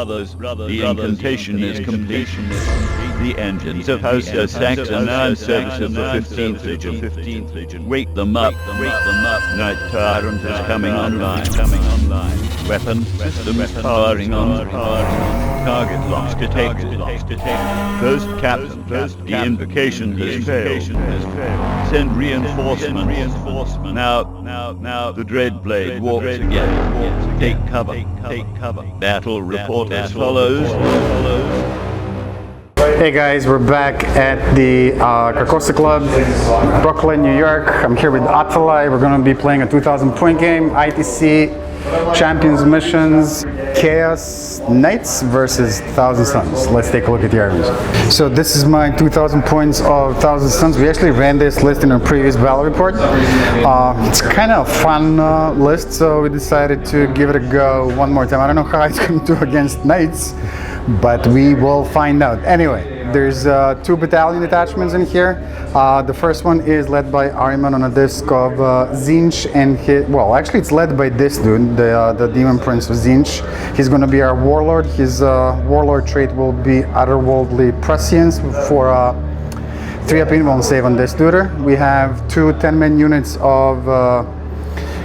The incantation is complete. The engines of House Sax are now in service of the 15th Legion. Wake them up. Night Tyrant is coming online. Weapon systems powering on. Target locked detected. Ghost Captain, the invocation has failed. Send reinforcements. Now the Dreadblade walks again. Take cover. Battle report as follows. Hey guys, we're back at the Carcosa Club, Brooklyn, New York. I'm here with Atalay. We're going to be playing a 2,000 point game, ITC, Champions Missions, Chaos Knights versus 1,000 Suns. Let's take a look at the armies. So this is my 2,000 points of 1,000 Suns. We actually ran this list in our previous battle report. It's kind of a fun list, so we decided to give it a go one more time. I don't know how it's going to do against Knights, but we will find out. Anyway, there's 2 battalion attachments in here. The first one is led by Ahriman on a disc of Tzeentch, and actually it's led by this dude, the Demon Prince of Tzeentch. He's going to be our warlord. His warlord trait will be otherworldly prescience for 3 up invuln save on this dude. We have 2 10-man units of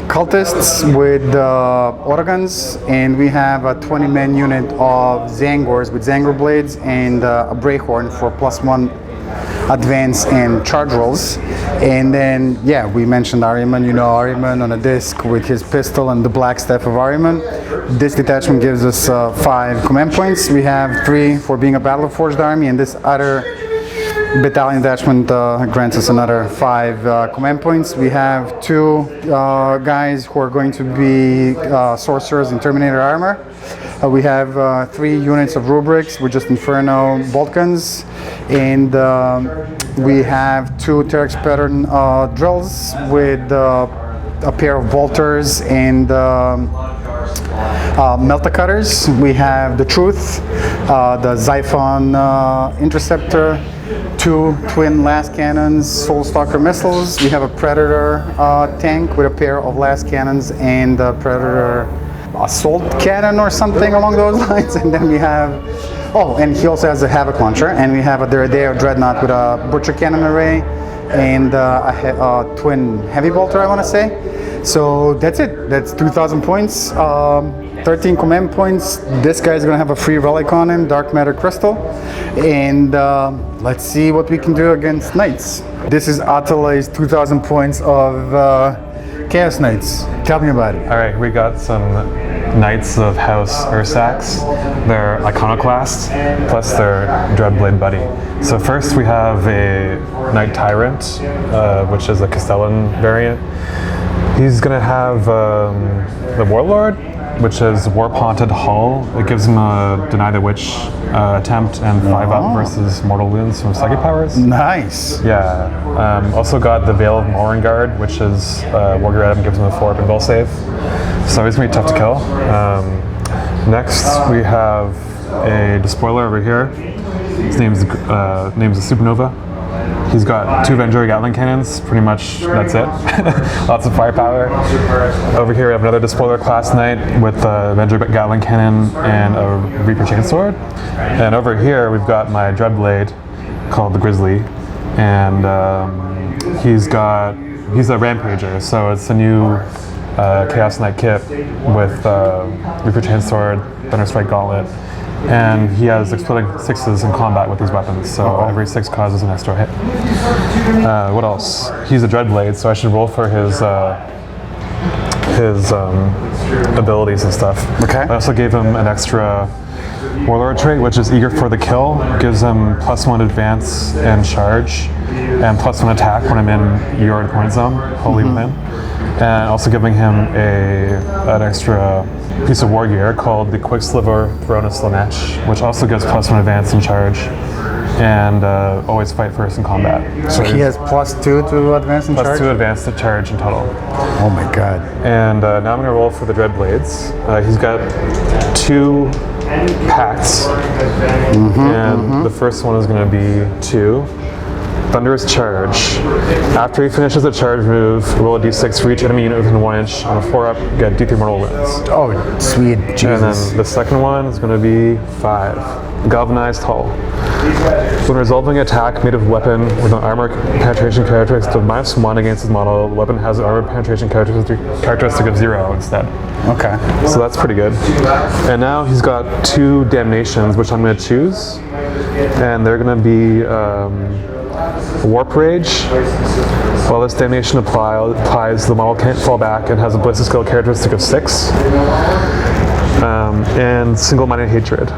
cultists with autoguns, and we have a 20-man unit of Zangors with Zangor blades and a Brayhorn for +1 advance and charge rolls. And then, yeah, we mentioned Ahriman. You know Ahriman on a disc with his pistol and the Black Staff of Ahriman. This detachment gives us 5 command points. We have 3 for being a battle-forged army, and this other battalion detachment grants us another 5 command points. We have 2 guys who are going to be sorcerers in Terminator armor. We have 3 units of rubrics with just Inferno bolt guns, and we have 2 Terrax-Pattern drills with a pair of bolters and Melta cutters. We have the Truth, the Xiphon interceptor, 2 twin last cannons, Soulstalker missiles. We have a Predator tank with a pair of last cannons and a Predator assault cannon or something along those lines. And then we have, and he also has a Havoc launcher. And we have a Deradeo Dreadnought with a Butcher cannon array and a twin heavy bolter, I want to say. So that's it. That's 2,000 points. 13 command points. This guy's gonna have a free relic on him, Dark Matter Crystal, and let's see what we can do against Knights. This is Atalay's 2,000 points of Chaos Knights. Tell me about it. All right, we got some Knights of House Ursax. They're Iconoclast, plus their Dreadblade buddy. So first we have a Knight Tyrant, which is a Castellan variant. He's gonna have the Warlord, which is Warp Haunted Hull. It gives him a Deny the Witch attempt and 5 up versus Mortal Wounds from Psychic Powers. Nice. Yeah. Also got the Veil of Morningard, which is Warrior item, gives him a 4 up invul save. So he's gonna be tough to kill. Next we have a Despoiler over here. His name's a Supernova. He's got 2 Vendor Gatling cannons, pretty much that's it. Lots of firepower. Over here we have another Despoiler class knight with a Vendor Gatling cannon and a Reaper Chainsword. And over here we've got my Dreadblade called the Grizzly, and he's a Rampager, so it's a new Chaos Knight kit with Reaper Chainsword, Thunder Strike Gauntlet. And he has exploding 6s in combat with these weapons, so every 6 causes an extra hit. What else? He's a Dreadblade, so I should roll for his abilities and stuff. Okay. I also gave him an extra Warlord trait, which is Eager for the Kill. Gives him +1 advance and charge, and +1 attack when I'm in your point zone, wholly within. And also giving him an extra piece of war gear called the Quicksliver Throne of Slanesh, which also gives +1 advance and charge, and always fight first in combat. So he has +2 to advance and charge? +2 advance to charge in total. Oh my god. And now I'm going to roll for the Dreadblades. He's got 2 pacts, and the first one is going to be 2. Thunderous Charge. After he finishes the charge move, roll a d6 for each enemy unit within 1 inch. On a 4-up, get d3 mortal wounds. Oh, sweet Jesus. And then the second one is going to be 5. Galvanized Hull. When resolving an attack made of weapon with an armor penetration characteristic of -1 against his model, the weapon has an armor penetration characteristic of 0 instead. Okay. So that's pretty good. And now he's got 2 damnations, which I'm going to choose. And they're going to be Warp Rage. While this damnation applies, the model can't fall back and has a ballistic skill characteristic of 6. And Single-Minded Hatred.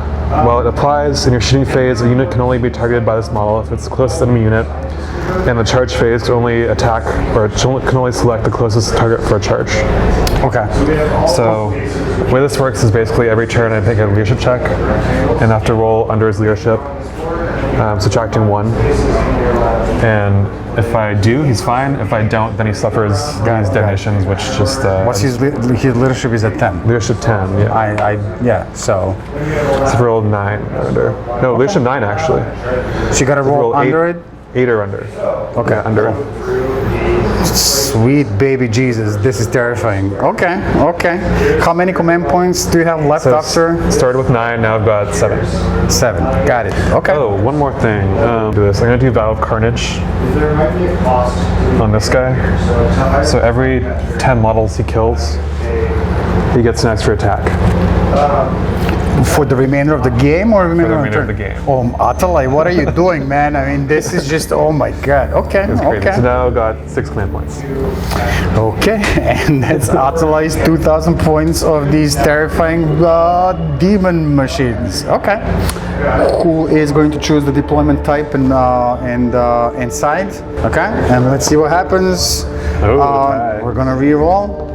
While it applies in your shooting phase, a unit can only be targeted by this model if it's the closest enemy unit, and the charge phase can only attack, or can only select the closest target for a charge. Okay. So the way this works is basically every turn I make a leadership check, and have to roll under his leadership, subtracting 1. And if I do, he's fine. If I don't, then he suffers these damnations, which just... What's his leadership is at 10? Leadership 10, yeah. Yeah, so... So roll 9 or under. No, leadership 9 actually. So you gotta roll under it? 8 or under. Okay. Yeah, under. Sweet baby Jesus, this is terrifying. Okay, okay. How many command points do you have left So after? Started with 9, now I've got 7. 7, got it. Okay. Oh, one more thing. Do this. I'm gonna do Vow of Carnage on this guy. So every 10 models he kills, he gets an extra attack. For the remainder of the game or remainder of the game. Oh, Atalay, what are you doing, man? I mean, this is just, oh my God. Okay, It's crazy. okay. So now I've got 6 command points. Okay, and that's Atalay's 2,000 points of these terrifying demon machines. Okay. Who is going to choose the deployment type and side? Okay, and let's see what happens. Oh, we're gonna re-roll.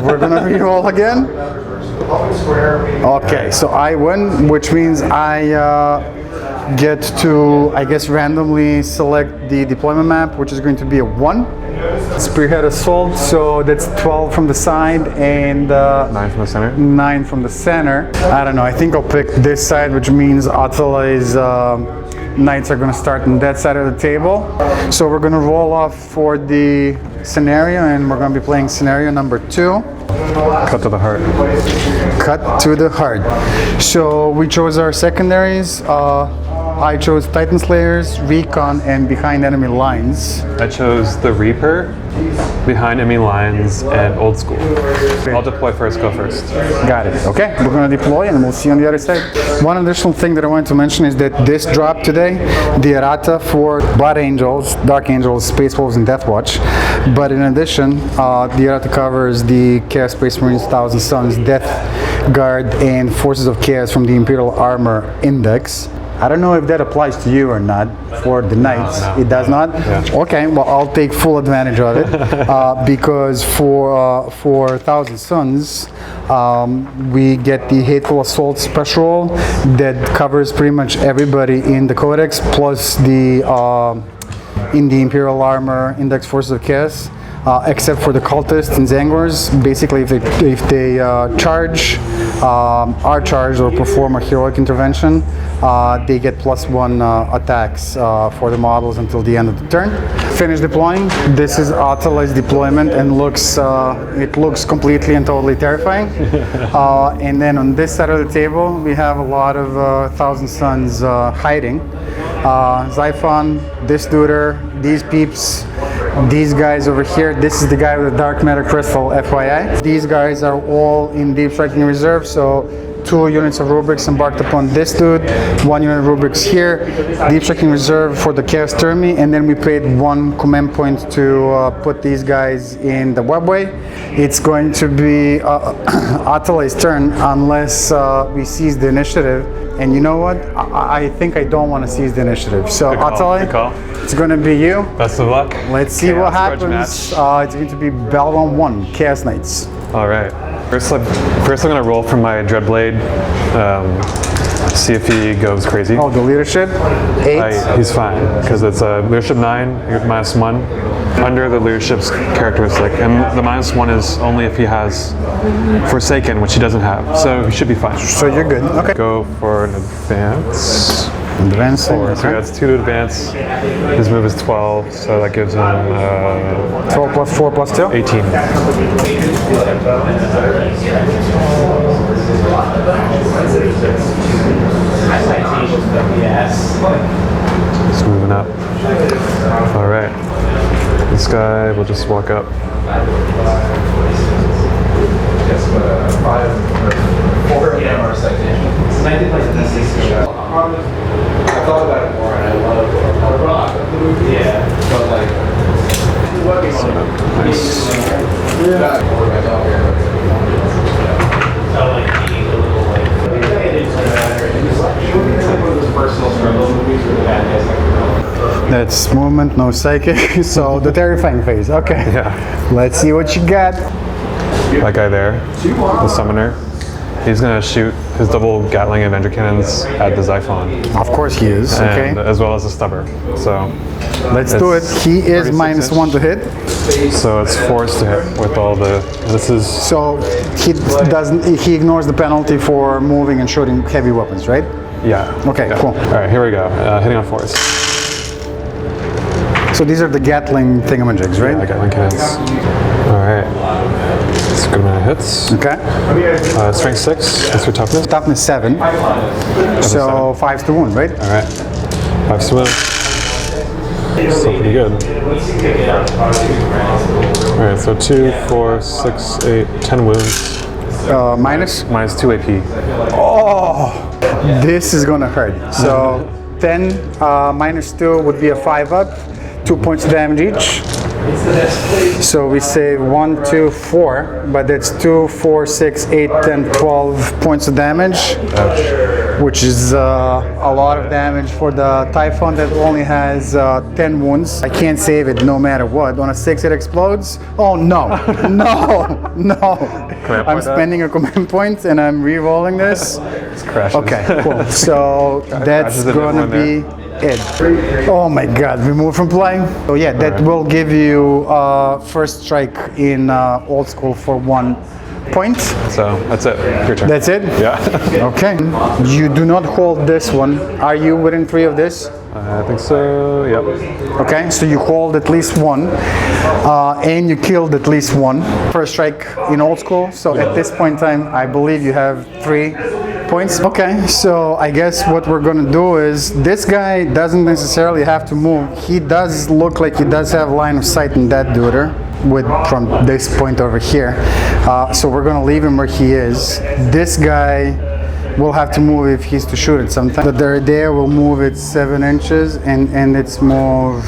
We're gonna re-roll again. Okay, so I win, which means I get to, I guess, randomly select the deployment map, which is going to be a 1. Spearhead Assault, so that's 12 from the side and 9 from the center. 9 from the center. I don't know, I think I'll pick this side, which means Atalay's knights are going to start on that side of the table. So we're going to roll off for the scenario, and we're going to be playing scenario number 2. Cut to the heart. Cut to the heart. So we chose our secondaries. I chose Titan Slayers, Recon, and Behind Enemy Lines. I chose the Reaper, Behind Enemy Lines, and Old School. I'll deploy first, go first. Got it. Okay, we're going to deploy and we'll see you on the other side. One additional thing that I wanted to mention is that this dropped today, the errata for Blood Angels, Dark Angels, Space Wolves, and Death Watch. But in addition, the errata covers the Chaos Space Marines, Thousand Suns, Death Guard, and Forces of Chaos from the Imperial Armor Index. I don't know if that applies to you or not for the Knights. No. It does not? Yeah. Okay, well, I'll take full advantage of it because for Thousand Suns, we get the Hateful Assault special that covers pretty much everybody in the Codex, plus the in the Imperial Armor Index Forces of Chaos. Except for the cultists and Zangors. Basically, if they charge, are charged, or perform a heroic intervention, they get +1 attacks for the models until the end of the turn. Finish deploying. This is Atalay's deployment, and it looks completely and totally terrifying. And then on this side of the table, we have a lot of Thousand Suns hiding. Xiphon, this duder, these peeps, these guys over here. This is the guy with the dark matter crystal, FYI. These guys are all in deep striking reserve, so 2 units of rubrics embarked upon this dude, 1 unit of rubrics here, deep striking reserve for the Chaos Termi, and then we paid 1 command point to put these guys in the webway. It's going to be Atalay's turn unless we seize the initiative. And you know what? I think I don't want to seize the initiative. So Atalay, it's going to be you. Best of luck. Let's see what happens. It's going to be Balron 1, Chaos Knights. All right. First I'm going to roll from my Dreadblade, see if he goes crazy. Oh, the leadership? 8? He's fine, because it's a leadership 9, you get -1, under the leadership's characteristic. And the -1 is only if he has Forsaken, which he doesn't have. So he should be fine. So you're good. Okay. Go for an advance. Advancing. 4. So he adds 2 to advance. His move is 12, so that gives him 12 plus 4 plus 2? 18. Just moving up. All right. This guy will just walk up. Four of them are citations. I did like the 60. I thought about it more and I love it. Yeah. But like, working on it. Nice. Yeah. So like being a little like, it doesn't matter. It's like one of those personal struggle movies where the bad guys That's movement, no psychic. So the terrifying phase. Okay. Yeah. Let's see what you got. That guy there, the summoner, he's gonna shoot his double Gatling Avenger cannons at the Xiphon. Of course he is. Okay. And as well as the stubber. So Let's do it. He is minus 1 to hit. So it's forced to hit with all the. This is. So he doesn't. He ignores the penalty for moving and shooting heavy weapons, right? Yeah. Okay. Yeah. Cool. All right, here we go. Hitting on force. So these are the Gatling thingamajigs, right? I got my cannons. All right. It's a good amount of hits. Okay. Strength 6. That's your toughness. Toughness 7. So 5 to wound, right? All right. 5 swim. Still pretty good. All right. So 2, 4, 6, 8, 10 wounds. Minus? Minus 2 AP. Oh, this is gonna hurt. So 10 minus 2 would be a 5 up, 2 points of damage each. So we save 1, 2, 4, but that's 2, 4, 6, 8, 10, 12 points of damage, which is a lot of damage for the Typhon that only has 10 wounds. I can't save it no matter what. On a 6 it explodes. Oh no, no. I'm spending a command point and I'm re-rolling this. It's crashes. Okay, cool. So that's gonna be it. Oh my god, remove from play. So yeah, that will give you first strike in old school for 1 point. So that's it. Your turn. That's it? Yeah. Okay. You do not hold this one. Are you within 3 of this? I think so. Yep. Okay, so you hold at least 1, and you killed at least 1. First strike in old school. So at this point in time, I believe you have 3 points. Okay, so I guess what we're gonna do is this guy doesn't necessarily have to move. He does look like he does have line of sight in that dude from this point over here. So we're gonna leave him where he is. This guy will have to move if he's to shoot it sometime. The Derridair will move it 7 inches and it's move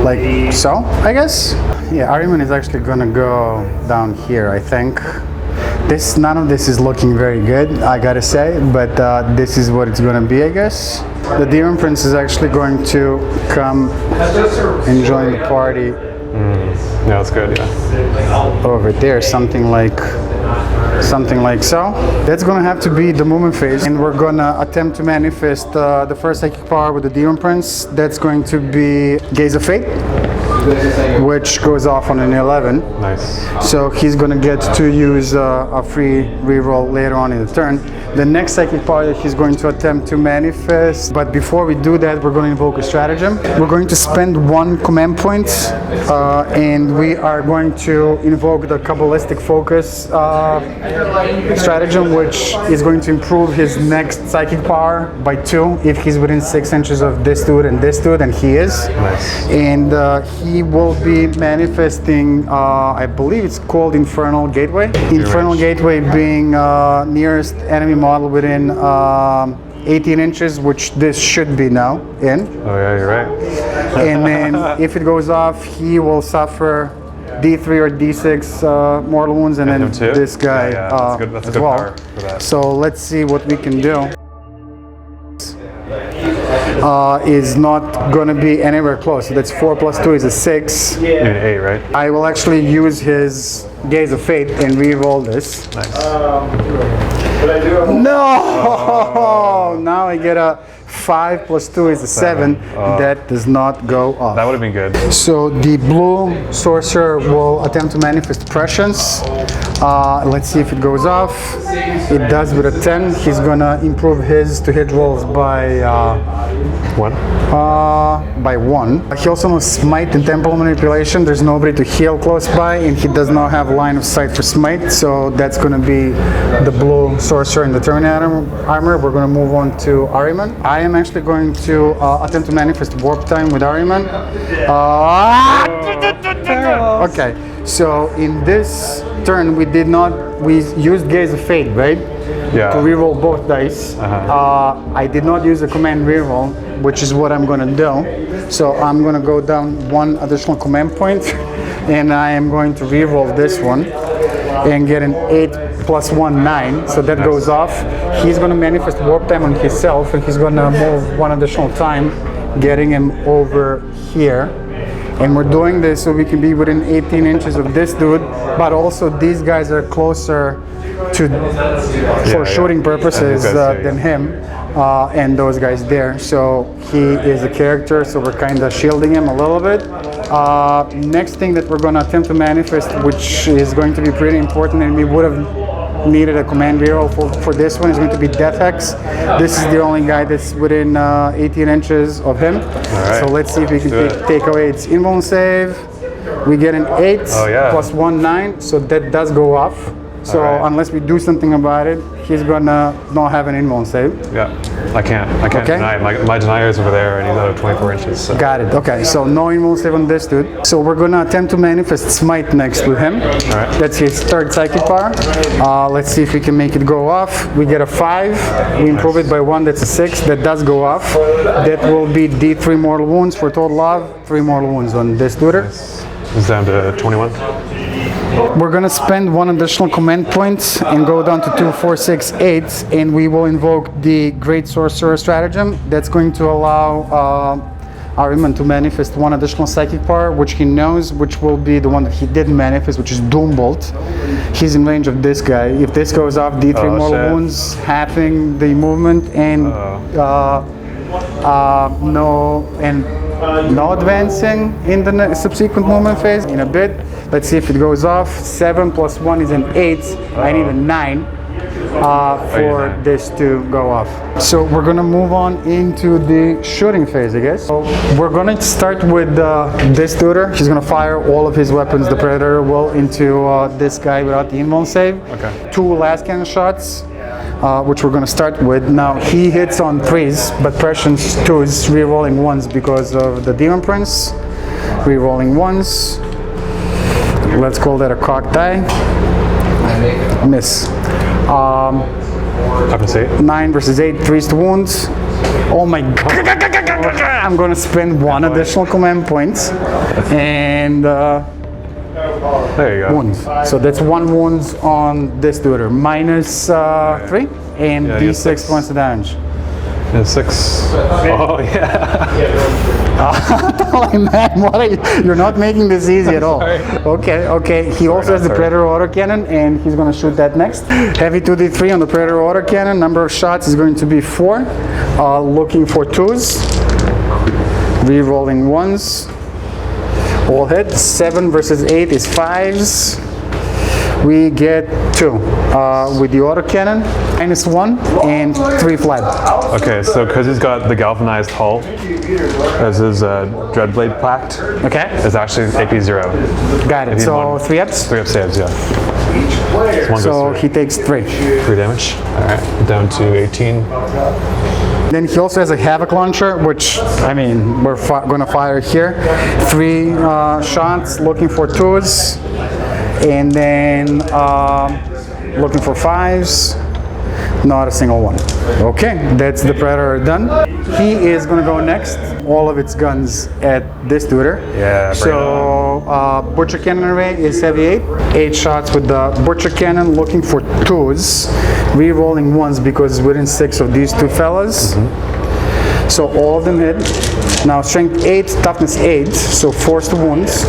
like so, I guess. Yeah, Ariman is actually gonna go down here, I think. None of this is looking very good, I gotta say, but this is what it's gonna be, I guess. The Demon Prince is actually going to come and join the party. Yeah, that's good. Yeah. Over there, something like so. That's gonna have to be the movement phase, and we're gonna attempt to manifest the first psychic power with the Demon Prince. That's going to be Gaze of Fate, which goes off on an 11. Nice. So he's gonna get to use a free reroll later on in the turn. The next psychic power that he's going to attempt to manifest, but before we do that, we're going to invoke a stratagem. We're going to spend 1 command point, and we are going to invoke the Kabbalistic Focus stratagem, which is going to improve his next psychic power by 2 if he's within 6 inches of this dude, and he is. Nice. And he will be manifesting, I believe it's called Infernal Gateway. Infernal Gateway being nearest enemy model within 18 inches, which this should be now in. Oh yeah, you're right. And then if it goes off, he will suffer D3 or D6 mortal wounds, and then this guy that's a as good well. power for that. So let's see what we can do. Is not going to be anywhere close. So that's 4 plus 2 is a 6. You need 8, right? I will actually use his Gaze of Fate and re-roll this. Nice. No! Now I get a 5 plus 2 is a 7. That does not go off. That would have been good. So the blue sorcerer will attempt to manifest prescience. Let's see if it goes off. It does with a 10. He's gonna improve his to hit rolls by 1. By 1. He also knows smite and temple manipulation. There's nobody to heal close by, and he does not have line of sight for smite. So that's gonna be the blue sorcerer in the Terminator armor. We're gonna move on to Ahriman. I am actually going to attempt to manifest warp time with Ahriman. Okay, so in this turn we used Gaze of Fate, right? Yeah. To reroll both dice. I did not use a command reroll, which is what I'm gonna do. So I'm gonna go down 1 additional command point, and I am going to reroll this one and get an 8 plus 1, 9. So that goes off. He's gonna manifest warp time on himself, and he's gonna move 1 additional time, getting him over here. And we're doing this so we can be within 18 inches of this dude, but also these guys are closer to for shooting purposes than him and those guys there. So he is a character, so we're kind of shielding him a little bit. Next thing that we're going to attempt to manifest, which is going to be pretty important, and we would have needed a command reroll for this one, is going to be Death Hex. This is the only guy that's within 18 inches of him. Right. So let's see if we can take away its invuln save. We get an 8 plus 1, 9, so that does go off. So unless we do something about it, he's gonna not have an invuln save. Yeah, I can't deny it. My denier is over there, and he's out of 24 inches. So. Got it. Okay, so no invuln save on this dude. So we're gonna attempt to manifest Smite next to him. That's his 3rd psychic power. Let's see if we can make it go off. We get a 5. We improve it by 1. That's a 6. That does go off. That will be D3 mortal wounds for total of 3 mortal wounds on this dude. It's down to 21. We're gonna spend 1 additional command point and go down to 2, 4, 6, 8, and we will invoke the Great Sorcerer stratagem. That's going to allow Ahriman to manifest 1 additional psychic power, which he knows, which will be the one that he didn't manifest, which is Doombolt. He's in range of this guy. If this goes off, D3 mortal wounds, halving the movement, and no advancing in the subsequent movement phase in a bit. Let's see if it goes off. 7 plus 1 is an 8. I need a 9 for this to go off. So we're gonna move on into the shooting phase, I guess. So we're gonna start with this tutor. He's gonna fire all of his weapons, the Predator will, into this guy without the invuln save. 2 last cannon shots. Which we're going to start with. Now he hits on 3s, but prescience 2s, re-rolling 1s because of the Demon Prince. Re-rolling 1s. Let's call that a cocked die. Miss. 9 versus 8, 3s to wounds. Oh my god. I'm going to spend 1 additional command point. And there you go. Wounds. So that's 1 wounds on this tutor. Minus 3 and D6 points of damage. And 6. Oh yeah. Man, what are you? You're not making this easy at all. Okay. He also has the Predator autocannon, and he's going to shoot that next. Heavy 2d3 on the Predator autocannon. Number of shots is going to be 4. Looking for 2s. Re-rolling 1s. All hit. 7 versus 8 is 5s. We get 2 with the autocannon. Minus 1 and 3 flat. Okay, so because he's got the galvanized hull as his Dreadblade Pact, it's actually AP 0. Got it. So 3 ups? 3 up saves, yeah. So he takes 3. 3 damage. Alright, down to 18. Then he also has a Havoc Launcher, which, I mean, we're going to fire here. 3 shots, looking for 2s. And then looking for 5s. Not a single one. Okay, that's the Predator done. He is going to go next. All of its guns at this tutor. Yeah. So Butcher Cannon array is heavy 8. 8 shots with the Butcher Cannon, looking for 2s. Re-rolling 1s because within 6 of these 2 fellas. So all of them hit. Now strength 8, toughness 8, so forced wounds.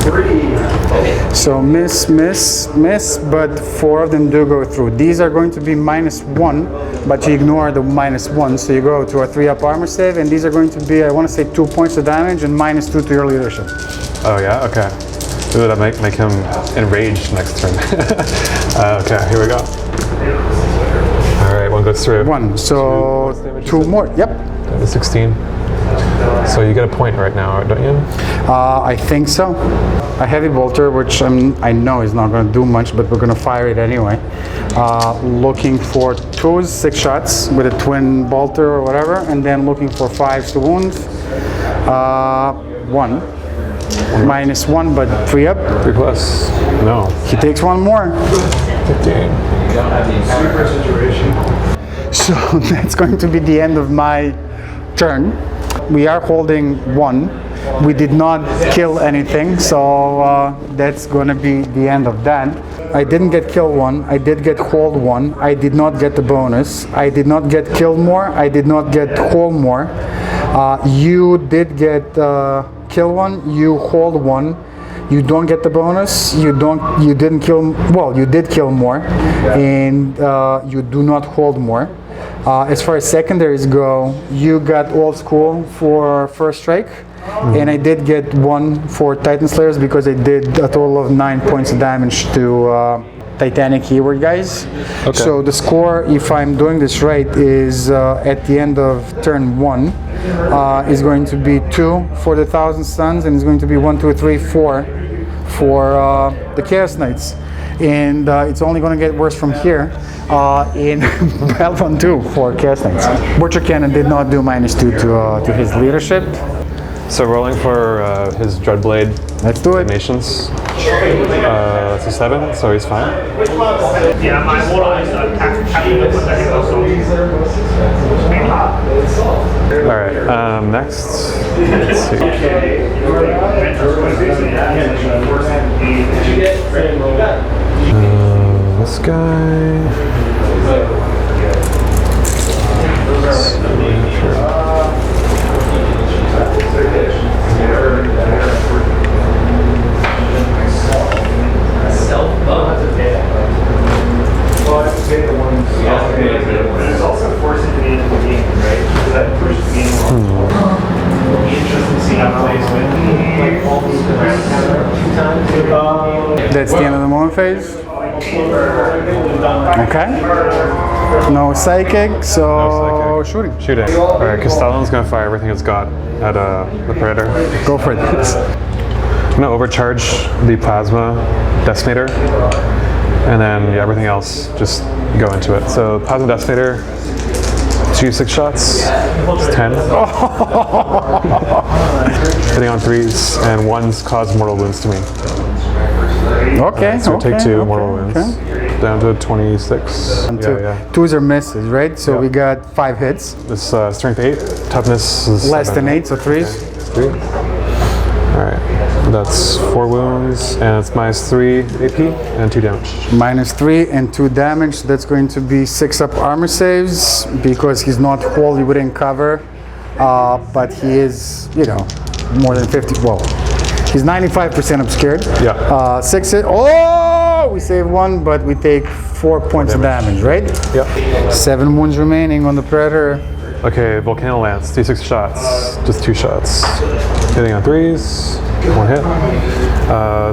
So miss, miss, miss, but 4 of them do go through. These are going to be -1, but you ignore the -1, so you go to a 3-up armor save, and these are going to be, I want to say, 2 points of damage and -2 to your leadership. Oh yeah, okay. Ooh, that might make him enraged next turn. Okay, here we go. All right, 1 goes through. 1, so 2 more, yep. 16. So you get a point right now, don't you? I think so. A heavy bolter, which I know is not going to do much, but we're going to fire it anyway. Looking for 2s, 6 shots with a twin bolter or whatever, and then looking for 5s to wound. 1. -1, but 3 up. 3 plus. No. He takes 1 more. 15. So that's going to be the end of my turn. We are holding 1. We did not kill anything, so that's going to be the end of that. I didn't get kill 1. I did get hold 1. I did not get the bonus. I did not get kill more. I did not get hold more. You did get kill 1. You hold 1. You don't get the bonus. You didn't kill. Well, you did kill more, and you do not hold more. As far as secondaries go, you got old school for first strike, and I did get 1 for Titan Slayers because I did a total of 9 points of damage to Titanic Keyword guys. Okay. So the score, if I'm doing this right, is at the end of turn 1 is going to be 2 for the Thousand Suns, and it's going to be 1, 2, 3, 4 for the Chaos Knights. And it's only going to get worse from here in Belvan 2 for Chaos Knights. Butcher Cannon did not do -2 to his leadership. So rolling for his Dreadblade Let's do it. nations. It's a 7, so he's fine. Yeah, my model is attacking with second also. All right, next. Let's see. This guy. It's also forcing me into the game, right? Because that pushes me in. It'll be interesting to see how plays like all these around 2 times. That's the end of the moment phase. Okay. No psychic, so No psychic. shooting. Shooting. All right, Castellan's gonna fire everything it's got at the Predator. Go for it. I'm gonna overcharge the Plasma Decimator, and then everything else just go into it. So Plasma Decimator, 2 6 shots, it's 10. Hitting on 3s, and 1's cause mortal wounds to me. Okay. So okay, take 2 okay, mortal wounds. okay. Down to 26. And Yeah. 2s are misses, right? So Yeah. we got 5 hits. This strength 8, toughness is Less 7. than 8, so 3s. 3. All right, that's 4 wounds, and it's -3 AP and 2 damage. -3 and 2 damage. That's going to be 6-up armor saves because he's not whole. He wouldn't cover, but he is, more than 50. Well, he's 95% obscured. Yeah. 6 hit. Oh, we save 1, but we take 4 points of damage, right? Yep. 7 wounds remaining on the Predator. Okay, Volcano Lance, D6 shots, just 2 shots. Hitting on 3s, 1 hit.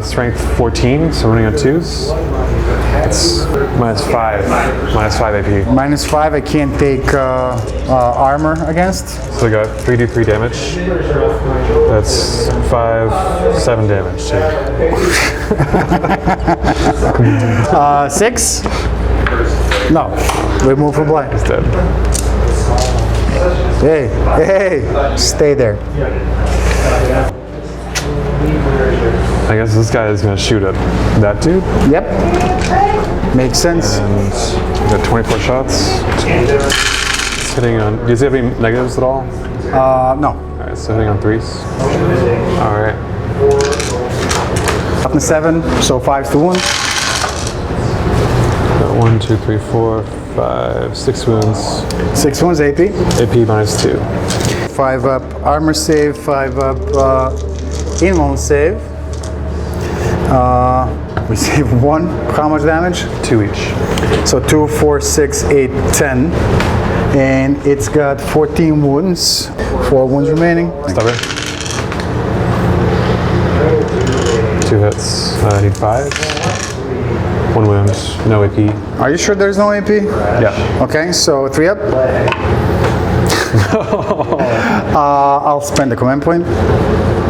Strength 14, so running on 2s. It's -5 AP. -5, I can't take armor against. So I got 3d3 damage. That's 5, 7 damage. 6? No, remove for blind. He's dead. Hey, stay there. I guess this guy is gonna shoot at that dude. Yep, makes sense. And we got 24 shots. It's hitting on. Does he have any negatives at all? No. Alright, so hitting on 3s. Alright. Up to 7, so 5 to 1. Got 1, 2, 3, 4, 5, 6 wounds. 6 wounds, AP. AP -2. 5 up armor save, 5 up invuln save. We save 1. How much damage? 2 each. So 2, 4, 6, 8, 10. And it's got 14 wounds. 4 wounds remaining. Stubborn. 2 hits. I need 5. 1 wound. No AP. Are you sure there's no AP? Yeah. Okay, so 3 up. I'll spend a command point.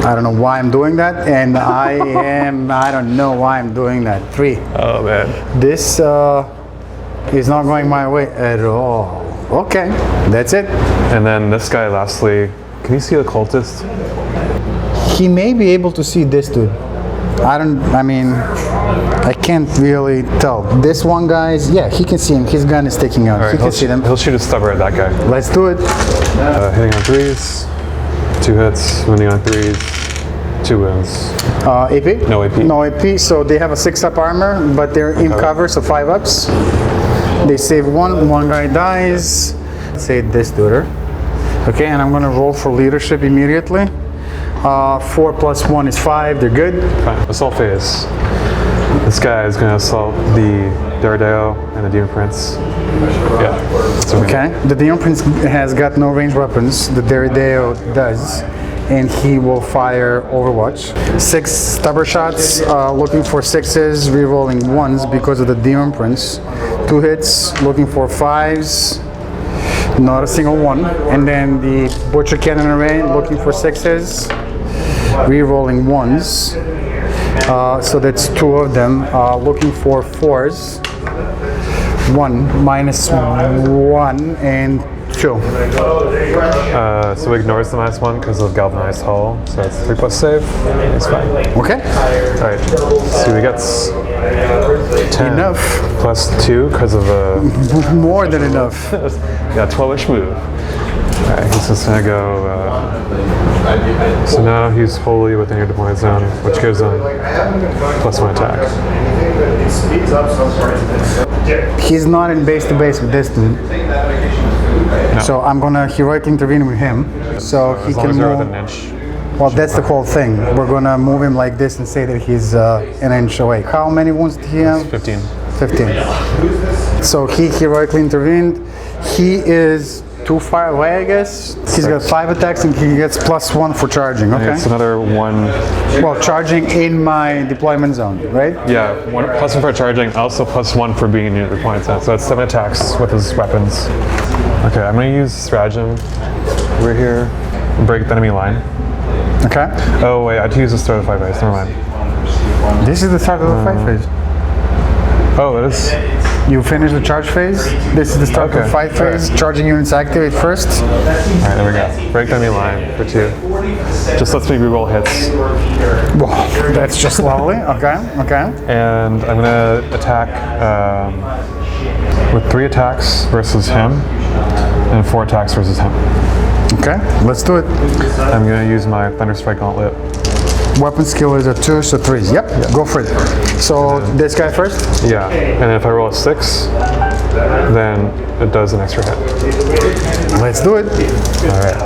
I don't know why I'm doing that, and I don't know why I'm doing that. 3. Oh man. This is not going my way at all. Okay, that's it. And then this guy, lastly, can you see the cultist? He may be able to see this dude. I can't really tell. This one guy's, yeah, he can see him. His gun is sticking out. All right, He can see them. He'll shoot a stubber at that guy. Let's do it. Hitting on 3s. 2 hits. Wounding on 3s. 2 wounds. AP? No AP. No AP, so they have a 6 up armor, but they're in cover, so 5 ups. They save 1, 1 guy dies. Say this dude. Okay, and I'm gonna roll for leadership immediately. 4 plus 1 is 5, they're good. Fine. Assault phase. This guy is going to assault the Daredeo and the Demon Prince. Yeah. Okay, the Demon Prince has got no ranged weapons, the Daredeo does, and he will fire Overwatch. 6 stubber shots, looking for 6s, rerolling 1s because of the Demon Prince. 2 hits, looking for 5s, not a single one. And then the Butcher Cannon Array, looking for 6s, rerolling 1s. So that's 2 of them, looking for 4s. 1, minus 1, and 2. So it ignores the -1 because of Galvanized Hull. So it's 3 plus save. It's fine. Okay, Alright. So he gets 10 enough. plus 2 because of a More than enough. 12-ish move. Alright, he's just gonna go. So now he's wholly within your deployment zone, which gives him +1 attack. It speeds up some parts of this. He's not in base to base with this dude. So I'm gonna heroically intervene with him. So he As long can as you're move. within an inch. Well, that's the whole thing. We're gonna move him like this and say that he's an inch away. How many wounds did he have? 15. 15. So he heroically intervened. He is too far away, I guess. He's got 5 attacks and he gets +1 for charging. Okay. It's another 1. Well, charging in my deployment zone, right? Yeah, +1 for charging, also +1 for being in your deployment zone. So that's 7 attacks with his weapons. Okay, I'm gonna use stratagem over here. Break the enemy line. Okay. Oh wait, I had to use the start of the 5 phase. Never mind. This is the start of the fight phase. Oh, it is. You finish the charge phase. This is the start of the Okay. fight phase. Charging units activate first. All right, there we go. Break the enemy line for 2. Just lets me reroll hits. Well, that's just lovely. Okay. Okay. And I'm gonna attack with 3 attacks versus him, and 4 attacks versus him. Okay. Let's do it. I'm gonna use my Thunderstrike Gauntlet. Weapon skill is a 2, so 3. Yep. Go for it. So this guy first. Yeah, and if I roll a 6, then it does an extra hit. Let's do it. All right.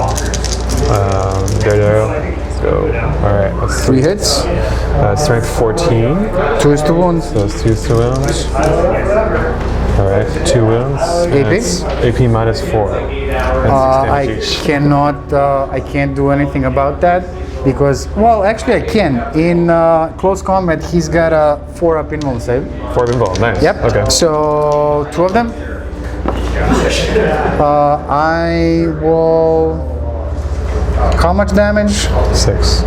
Daredevil. Let's go. All right. That's 3 hits. Strength 14. 2 is to wounds. So that's 2 wounds. All right. 2 wounds. and AP? it's AP -4. And 6 damage each. I can't do anything about that because, well, actually I can. In close combat, he's got a 4 up invuln save. 4 involved. Nice. Yep. Okay. So 2 of them. I will. How much damage? 6.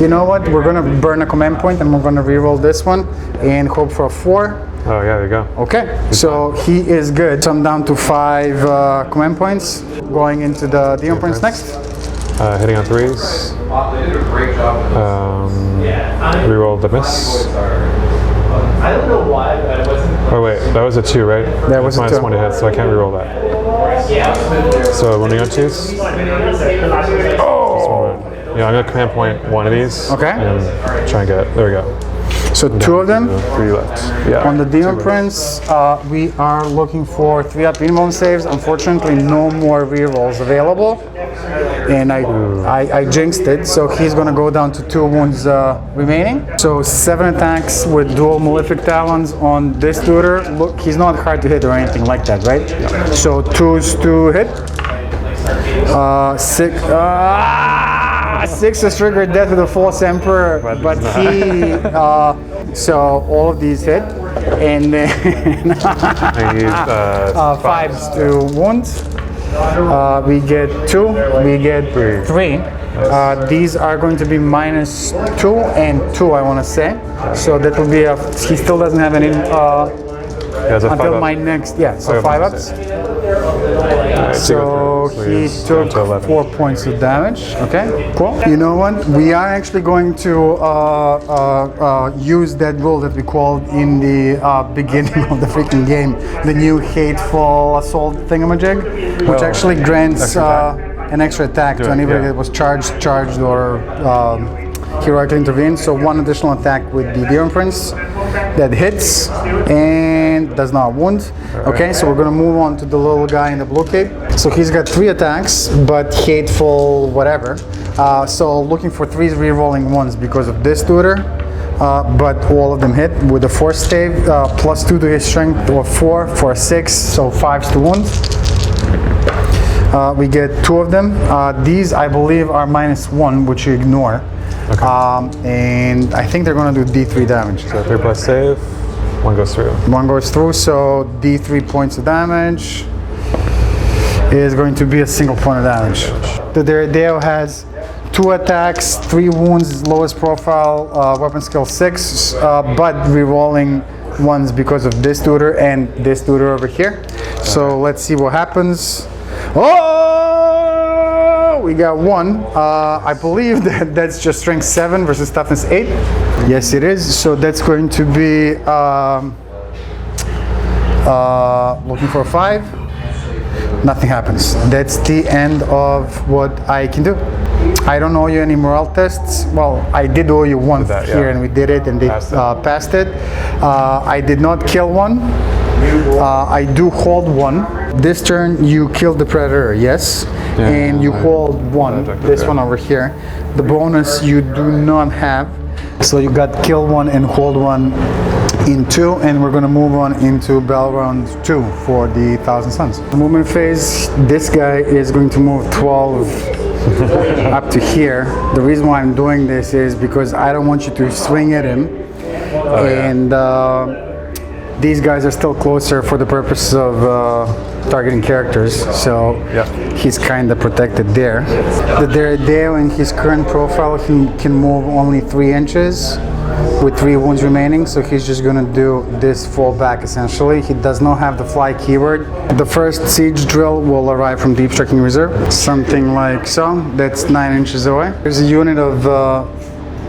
You know what? We're gonna burn a command point and we're gonna reroll this one and hope for a 4. Oh yeah, there you go. Okay, so he is good. So I'm down to 5 command points. Going into the Demon Prince next. Hitting on 3s. They did a great job with this. Reroll the miss. I don't know why, but I wasn't. Oh wait, that was a 2, right? That was a minus 2. 1 to hit, so I can't reroll that. So wounding on 2s. Oh! Yeah, I'm gonna command point 1 of these. Okay. And try and get it. There we go. So 2 of them. 3 left. Yeah. On the Demon Prince, we are looking for 3-up minimum saves. Unfortunately, no more rerolls available. And I jinxed it, so he's gonna go down to 2 wounds remaining. So 7 attacks with dual malefic talons on this tutor. Look, he's not hard to hit or anything like that, right? Yeah. So 2s to hit. 6 is triggered death with a false emperor, but he. So all of these hit, and then I need 5s to wound. We get 2, we get 3. These are going to be -2 and 2, I want to say. So that will be a. He still doesn't have any until my next. Yeah, so 5 ups. So he took 4 points of damage. Okay, cool. You know what? We are actually going to use that rule that we called in the beginning of the freaking game, the new hateful assault thingamajig, which actually grants an extra attack to anybody that was charged, or heroically intervened. So 1 additional attack with the Demon Prince that hits and does not wound. Okay, so we're gonna move on to the little guy in the blue cape. So he's got 3 attacks, but hateful whatever. So looking for 3 re-rolling ones because of this tutor. But all of them hit with a force save, +2 to his strength, or 4 for a 6, so 5s to wound. We get 2 of them. These, I believe, are -1, which you ignore. Okay. And I think they're going to do D3 damage. So 3 plus save, 1 goes through. 1 goes through, so D3 points of damage is going to be a single point of damage. The Deredeo has 2 attacks, 3 wounds, lowest profile, weapon skill 6, but re-rolling ones because of this tutor and this tutor over here. So let's see what happens. Oh, we got 1. I believe that's just strength 7 versus toughness 8. Yes, it is. So that's going to be looking for a 5. Nothing happens. That's the end of what I can do. I don't owe you any morale tests. Well, I did owe you one here, and we did it, and they passed it. I did not kill one. I do hold 1. This turn you killed the predator, yes, and you hold 1. This one over here. The bonus you do not have, so you got kill 1 and hold 1 in 2, and we're going to move on into Bell Round 2 for the Thousand Suns. The movement phase, this guy is going to move 12 up to here. The reason why I'm doing this is because I don't want you to swing at him, and these guys are still closer for the purpose of targeting characters, so he's kind of protected there. The Deredeo in his current profile, he can move only 3 inches with 3 wounds remaining, so he's just gonna do this fall back essentially. He does not have the fly keyword. The first siege drill will arrive from Deep Striking Reserve, something like so. That's 9 inches away. There's a unit of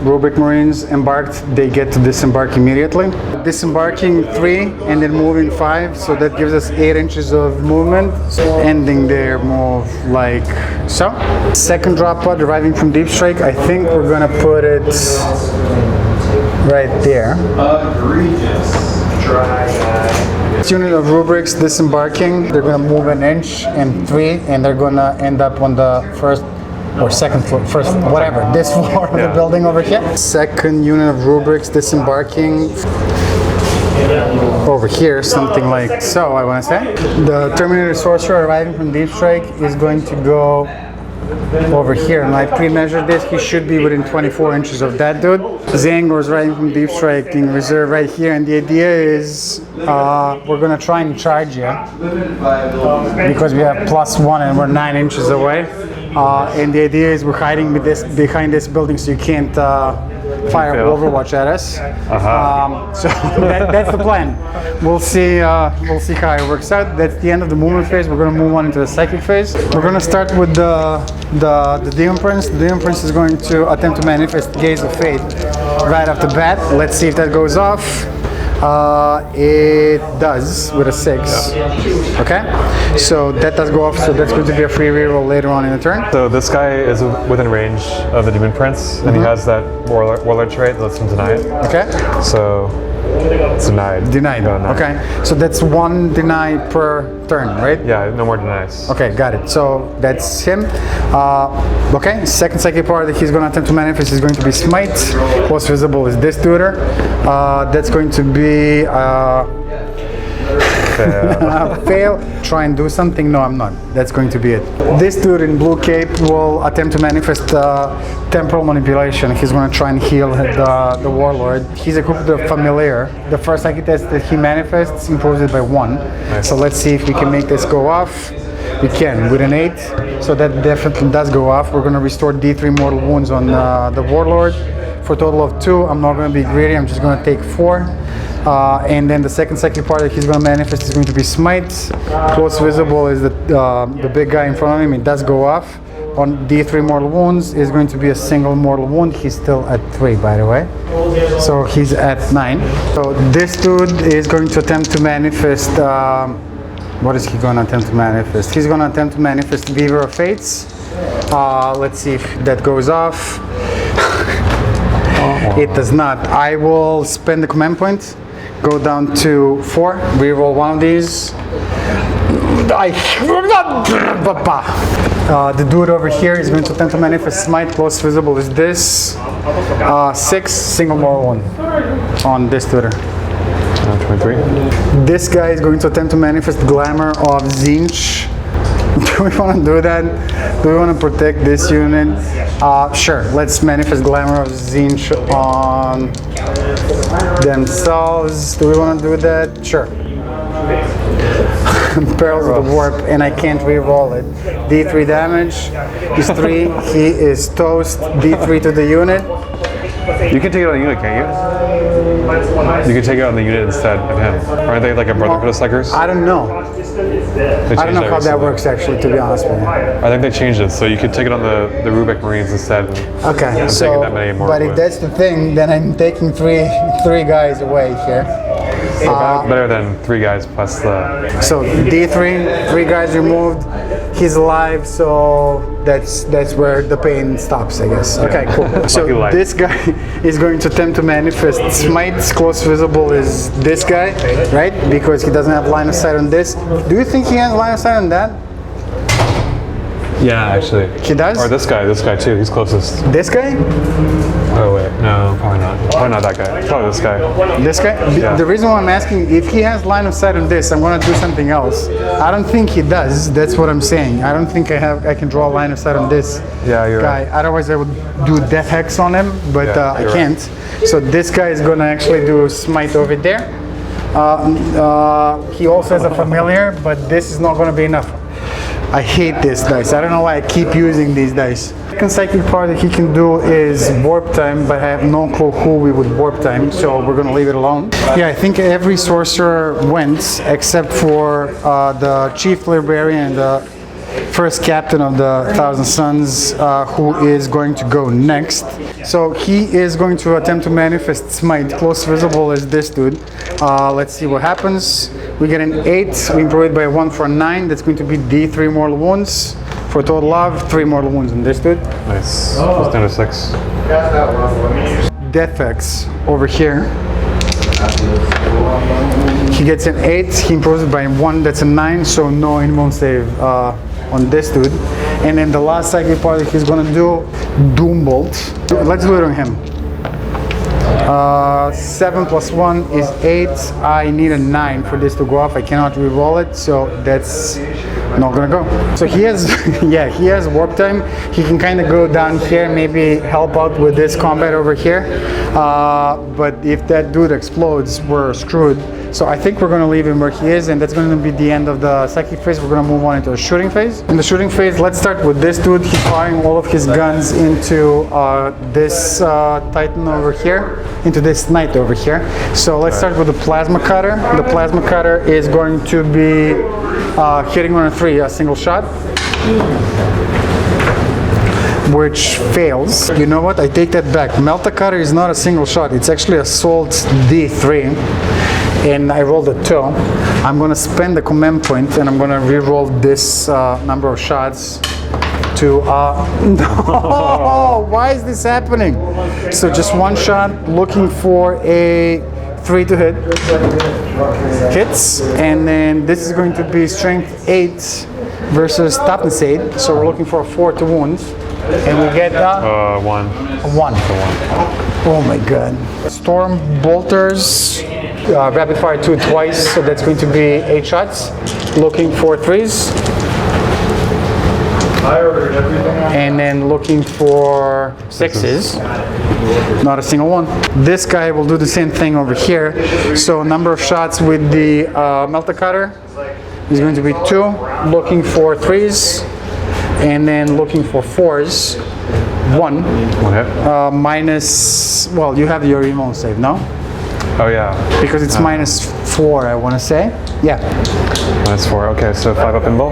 Rubric Marines embarked. They get to disembark immediately. Disembarking 3 and then moving 5, so that gives us 8 inches of movement, ending their move like so. Second drop pod arriving from Deep Strike, I think we're gonna put it right there. Egregious. Dry eye. This unit of rubrics disembarking, they're gonna move 1 inch and 3, and they're gonna end up on the first or second floor, first, whatever, this floor of the building over here. Second unit of rubrics disembarking over here, something like so, I want to say. The Terminator Sorcerer arriving from Deep Strike is going to go over here, and I pre-measured this. He should be within 24 inches of that dude. Zangor's riding from Deep Strike in reserve right here, and the idea is we're gonna try and charge you because we have +1 and we're 9 inches away. And the idea is we're hiding behind this building so you can't fire Overwatch at us. So that's the plan. We'll see how it works out. That's the end of the movement phase. We're going to move on into the psychic phase. We're going to start with the Demon Prince. The Demon Prince is going to attempt to manifest Gaze of Fate right off the bat. Let's see if that goes off. It does with a 6. Okay, so that does go off. So that's going to be a free reroll later on in the turn. So this guy is within range of the Demon Prince, and he has that Warlord trait that lets him deny it. Okay. So it's denied. Denied. Okay. So that's 1 deny per turn, right? Yeah, no more denies. Okay, got it. So that's him. Okay, second psychic power that he's going to attempt to manifest is going to be Smite. Close visible is this tutor. That's going to be fail. Try and do something. No, I'm not. That's going to be it. This dude in blue cape will attempt to manifest temporal manipulation. He's going to try and heal the warlord. He's equipped with the familiar. The first psychic test that he manifests improves it by 1. Nice. So let's see if we can make this go off. We can with an 8. So that definitely does go off. We're going to restore D3 mortal wounds on the warlord for a total of 2. I'm not going to be greedy. I'm just going to take 4. And then the second psychic part that he's going to manifest is going to be Smite. Close visible is the big guy in front of him. It does go off. On D3 mortal wounds is going to be a single mortal wound. He's still at 3, by the way. So he's at 9. So this dude is going to attempt to manifest. What is he going to attempt to manifest? He's going to attempt to manifest Weaver of Fates. Let's see if that goes off. It does not. I will spend the command point. Go down to 4, reroll one of these. The dude over here is going to attempt to manifest Smite. Close visible is this. 6, single more 1 on this tutor. 23. This guy is going to attempt to manifest Glamour of Zinch. Do we want to do that? Do we want to protect this unit? Sure, let's manifest Glamour of Zinch on themselves. Do we want to do that? Sure. Perils of the Warp, and I can't re-roll it. D3 damage. He's 3. He is toast. D3 to the unit. You can take it on the unit, can't you? You can take it on the unit instead of him. Aren't they like a Brotherhood of Suckers? I don't know. I don't know how that works, actually, to be honest with you. I think they changed it, so you could take it on the Rubik Marines instead. Okay, so, that many more but if that's the thing, then I'm taking three guys away here. Better than 3 guys plus the... So D3, 3 guys removed. He's alive, so that's where the pain stops, I guess. Okay, cool. So this guy is going to attempt to manifest Smite. Close visible is this guy, right? Because he doesn't have line of sight on this. Do you think he has line of sight on that? Yeah, actually. He does? Or this guy too. He's closest. This guy? Oh wait, no, probably not. Probably not that guy. Probably this guy. This guy? Yeah. The reason why I'm asking, if he has line of sight on this, I'm going to do something else. I don't think he does. That's what I'm saying. I don't think I can draw a line of sight on this Yeah, you're guy. right. Otherwise, I would do Death Hex on him, but Yeah, I you're can't. So this guy is going to actually do Smite over there. He also has a familiar, but this is not going to be enough. I hate this dice. I don't know why I keep using these dice. Second psychic power that he can do is warp time, but I have no clue who we would warp time, so we're gonna leave it alone. Yeah, I think every sorcerer went except for the chief librarian and the first captain of the 1,000 Suns, who is going to go next. So he is going to attempt to manifest Smite. Close visible is this dude. Let's see what happens. We get an 8, we improve it by 1 for a 9. That's going to be D3 mortal wounds. For a total of 3 mortal wounds on this dude. Nice. Just down to 6. Death X over here. He gets an 8, he improves it by 1, that's a 9, so no invuln save on this dude. And then the last psychic part that he's gonna do, Doombolt. Let's do it on him. 7 plus 1 is 8. I need a 9 for this to go off. I cannot re-roll it, so that's not gonna go. So he has, yeah, he has warp time. He can kind of go down here, maybe help out with this combat over here. But if that dude explodes, we're screwed. So I think we're gonna leave him where he is, and that's gonna be the end of the psychic phase. We're gonna move on into the shooting phase. In the shooting phase, let's start with this dude. He's firing all of his guns into this Titan over here, into this Knight over here. So let's start with the Plasma Cutter. The Plasma Cutter is going to be hitting on a 3, a single shot. which fails. You know what? I take that back. Melta Cutter is not a single shot. It's actually Assault D3. And I rolled a 2. I'm going to spend the command point and I'm going to re-roll this number of shots to... no! Why is this happening? So just one shot, looking for a 3 to hit. Hits. And then this is going to be Strength 8 versus Toughness 8. So we're looking for a 4 to wound. And we get 1. A 1. Oh my god. Storm Bolters. Rapid fire 2 twice, so that's going to be 8 shots. Looking for 3s. And then looking for 6s. Not a single one. This guy will do the same thing over here. So number of shots with the Melta Cutter is going to be 2. Looking for 3s. And then looking for 4s. 1. Minus, well, you have your immune save, no? Oh yeah. Because it's -4, I want to say. Yeah. -4. Okay, so 5 up in bowl?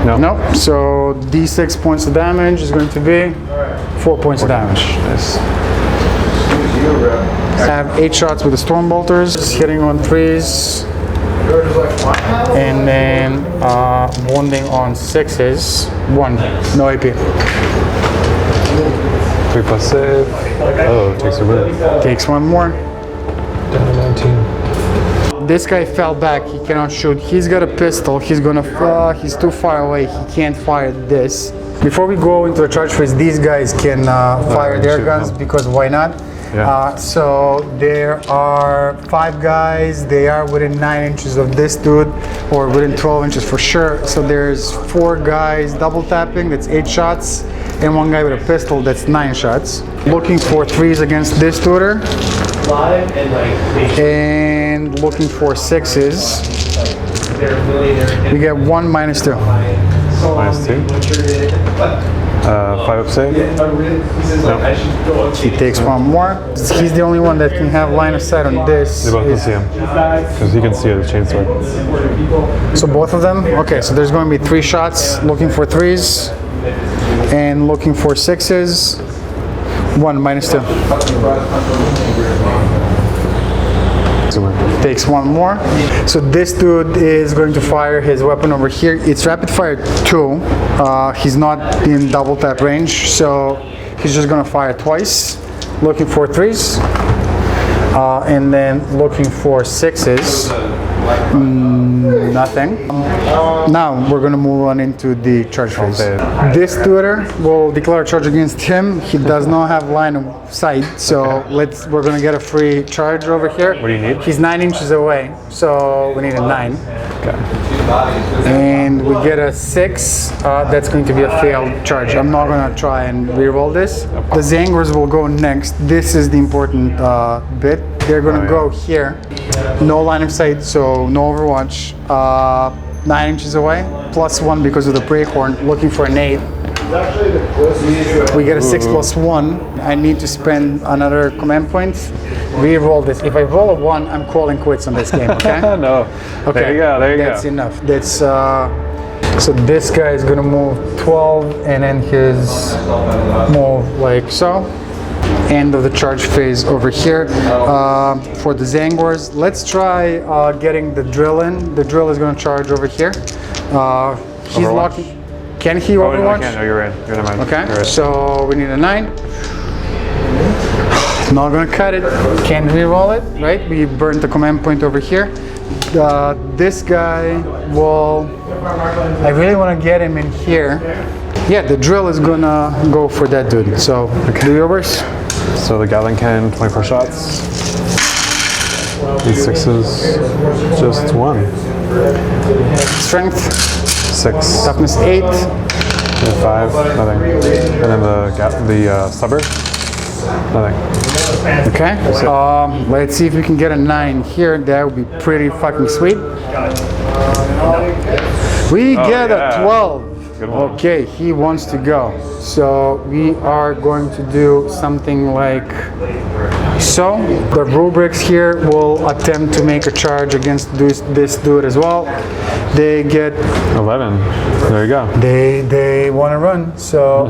No. No. So D6 points of damage is going to be 4 points of damage. Nice. Have 8 shots with the Storm Bolters, hitting on 3s. And then wounding on 6s. 1. No AP. 3 plus save. Oh, takes a wound. Takes 1 more. Down to 19. This guy fell back. He cannot shoot. He's got a pistol. He's gonna. He's too far away. He can't fire this. Before we go into the charge phase, these guys can fire their guns because why not? Yeah. So there are 5 guys. They are within 9 inches of this dude, or within 12 inches for sure. So there's 4 guys double tapping. That's 8 shots, and 1 guy with a pistol. That's 9 shots. Looking for 3s against this tutor. And looking for 6s. We get 1 -2. -2. 5 up save. No. He takes 1 more. He's the only one that can have line of sight on this. They both can see him. Because he can see the chainsword. So both of them? Okay, so there's going to be 3 shots. Looking for 3s. And looking for 6s. 1 -2. Takes 1 more. So this dude is going to fire his weapon over here. It's rapid fire 2. He's not in double tap range, so he's just going to fire twice. Looking for 3s. And then looking for 6s. Nothing. Now we're going to move on into the charge phase. This tutor will declare a charge against him. He does not have line of sight, so we're going to get a free charge over here. What do you need? He's 9 inches away, so we need a 9. Okay. And we get a 6. That's going to be a failed charge. I'm not going to try and re-roll this. The Zangors will go next. This is the important bit. They're going to go here. No line of sight, so no overwatch. 9 inches away, +1 because of the prey horn. Looking for an 8. We get a 6 + 1. I need to spend another command point. Re-roll this. If I roll a 1, I'm calling quits on this game. Okay? No. Okay. There you go. There you That's go. enough. That's so this guy is gonna move 12, and then his move like so. End of the charge phase over here. For the Zangors, let's try getting the drill in. The drill is gonna charge over here. He's locking. Can he Oh, overwatch? no, I can't. No, you're right. You're right. Okay, You're right. so we need a 9. Not gonna cut it. Can't re-roll it, right? We burned the command point over here. This guy will. I really want to get him in here. Yeah, the drill is gonna go for that dude. So do yours. So the Gatling cannon, 24 shots. These 6s, just 1. Strength, 6. toughness 8. And 5, nothing. And then the stubber, nothing. Okay. Let's see if we can get a 9 here. That would be pretty fucking sweet. We get a 12. Good one. Okay, he wants to go. So we are going to do something like So the rubrics here will attempt to make a charge against this dude as well. They get 11. There you go. they want to run. So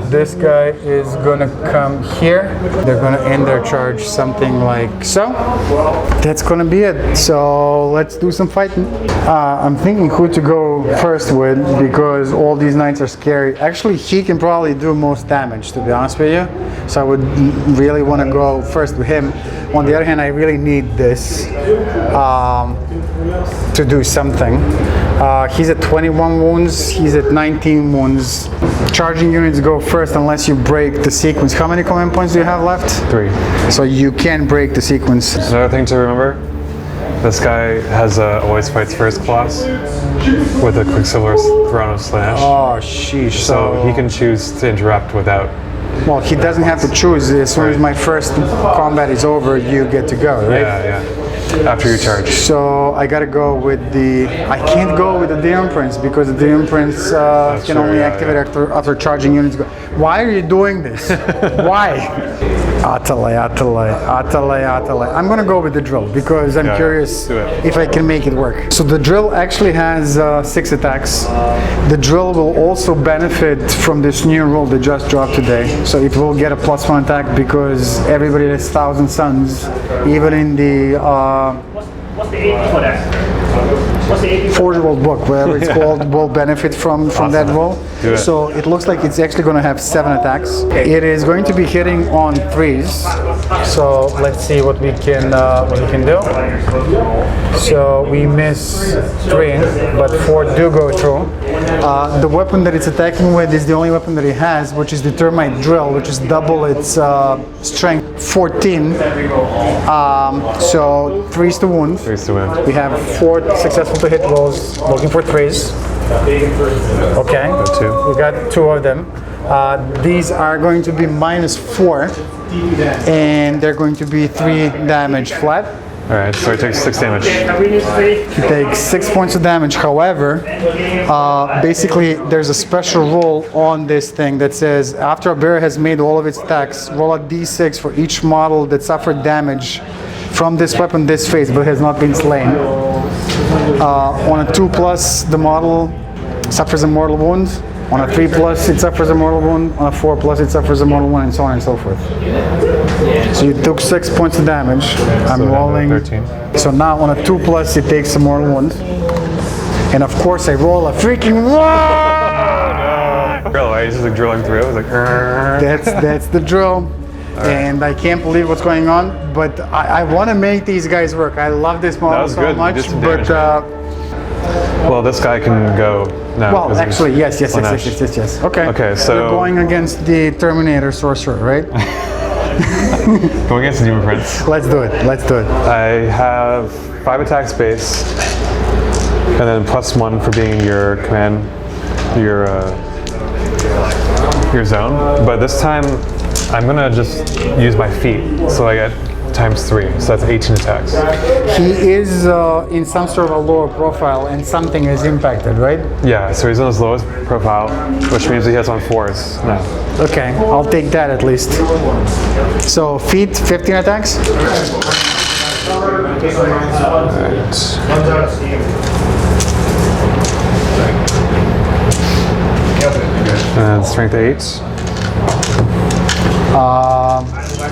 this guy is gonna come here. They're gonna end their charge something like so. That's gonna be it. So let's do some fighting. I'm thinking who to go first with because all these knights are scary. Actually, he can probably do most damage, to be honest with you. So I would really want to go first with him. On the other hand, I really need this to do something. He's at 21 wounds, he's at 19 wounds. Charging units go first unless you break the sequence. How many command points do you have left? 3. So you can break the sequence. Another thing to remember, this guy has always fights first class with a Quicksilver Throno Slash. Oh, sheesh. So he can choose to interrupt without. Well, he doesn't have to choose. As soon as my first combat is over, you get to go, right? Yeah. After you charge. So I gotta go with the. I can't go with the Demon Prince because the Demon Prince can only activate after charging units go. Why are you doing this? Why? Atalay. I'm gonna go with the drill because I'm curious if I can make it work. So the drill actually has 6 attacks. The drill will also benefit from this new rule that just dropped today. So it will get a +1 attack because everybody has 1,000 Suns, even in the What's the 80-foot extra? What's the 80-foot? Forge World book, whatever it's called, will benefit from that roll. So it looks like it's actually going to have 7 attacks. It is going to be hitting on 3s. So let's see what we can do. So we miss 3, but 4 do go through. The weapon that it's attacking with is the only weapon that it has, which is the Termite Drill, which is double its strength, 14. So 3s to wound. 3s to win. We have 4 successful to hit rolls, looking for 3s. Okay, we got 2 of them. These are going to be -4, and they're going to be 3 damage flat. Alright, so he takes 6 damage. He takes 6 points of damage. However, basically there's a special roll on this thing that says after a bear has made all of its attacks, roll a d6 for each model that suffered damage from this weapon this phase but has not been slain. On a 2+, the model suffers a mortal wound. On a 3+, it suffers a mortal wound. On a 4+, it suffers a mortal wound, and so on and so forth. So you took 6 points of damage. I'm rolling. 13. So now on a 2+, it takes a mortal wound. And of course, I roll a freaking 1! Drill, right? He's just like drilling through. It's like, That's the drill. And I can't believe what's going on, but I want to make these guys work. I love this model so good. much, but well, this guy can go now. well, actually, yes. Okay, so we're going against the Terminator Sorcerer, right? going against the Demon Prince. Let's do it. I have 5 attacks base, and then +1 for being in your command, your zone. But this time, I'm gonna just use my feet, so I get ×3, so that's 18 attacks. He is in some sort of a lower profile, and something is impacted, right? Yeah, so he's on his lowest profile, which means he hits on 4s now. Okay, I'll take that at least. So feet, 15 attacks. And strength 8.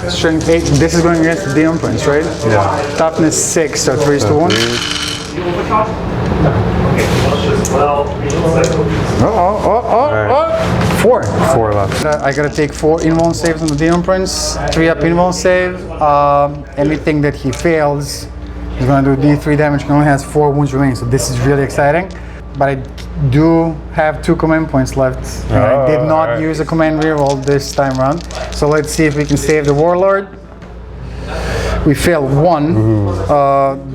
Strength 8. This is going against the Demon Prince, right? Yeah. Toughness 6, so 3s to 1. Four. 4 left. I gotta take 4 invuln saves on the Demon Prince, 3 up invuln save. Anything that he fails, he's gonna do D3 damage. He only has 4 wounds remaining, so this is really exciting. But I do have 2 command points left. And I did not use a command reroll this time around. So let's see if we can save the Warlord. We failed 1.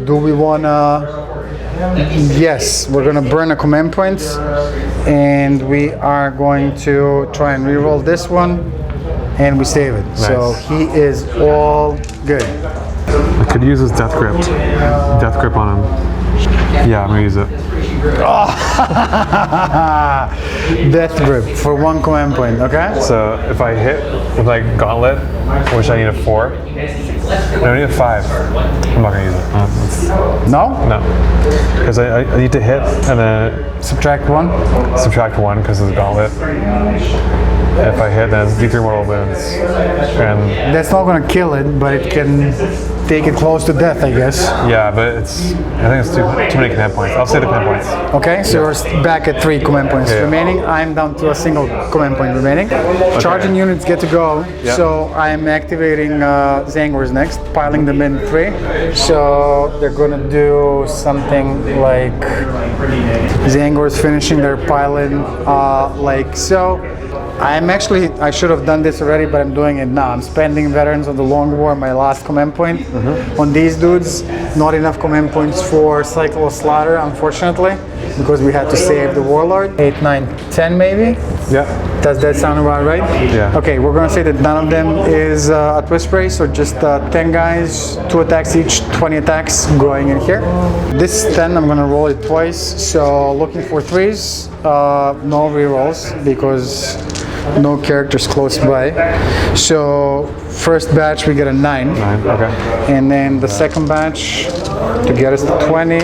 Do we wanna? Yes, we're gonna burn a command point, and we are going to try and reroll this one, and we save it. Nice. So he is all good. I could use his death grip on him. Yeah, I'm gonna use it. Death grip for 1 command point. Okay. So if I hit with like Gauntlet, which I need a 4, I need a 5. I'm not gonna use it. No? No. Because I need to hit and then Subtract 1. subtract 1 because of the gauntlet. If I hit, then it's D3 mortal wounds. And That's not gonna kill it, but it can take it close to death, I guess. yeah, but I think it's too many command points. I'll say the command points. Okay, so you're back at 3 command points Yeah. remaining. I'm down to a single command point remaining. Charging units get to go, Yeah. so I'm activating Zangors next, piling them in 3. So they're gonna do something like Zangors finishing their piling like so. I should have done this already, but I'm doing it now. I'm spending veterans on the long war, my last command point. On these dudes, not enough command points for Cycle of Slaughter, unfortunately, because we had to save the Warlord. 8, 9, 10 maybe? Yeah. Does that sound about right? Yeah. Okay, we're gonna say that none of them is a twist spray, so just 10 guys, 2 attacks each, 20 attacks going in here. This 10, I'm gonna roll it twice, so looking for 3s, no rerolls because no characters close by. So first batch we get a 9. 9, okay. And then the second batch to get us to 20.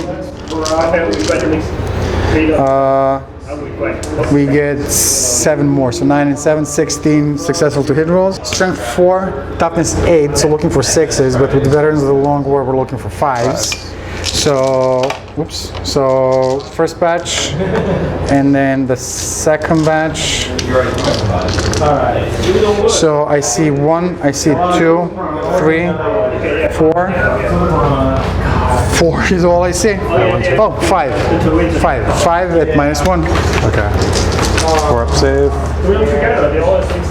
We get 7 more, so 9 and 7, 16 successful to hit rolls. Strength 4, toughness 8, so looking for 6s, but with veterans of the long war, we're looking for 5s. So, oops, so first batch, and then the second batch. So I see 1, I see 2, 3, 4. 4 is all I see. Oh, 5. 5 at -1. Okay. 4 up save.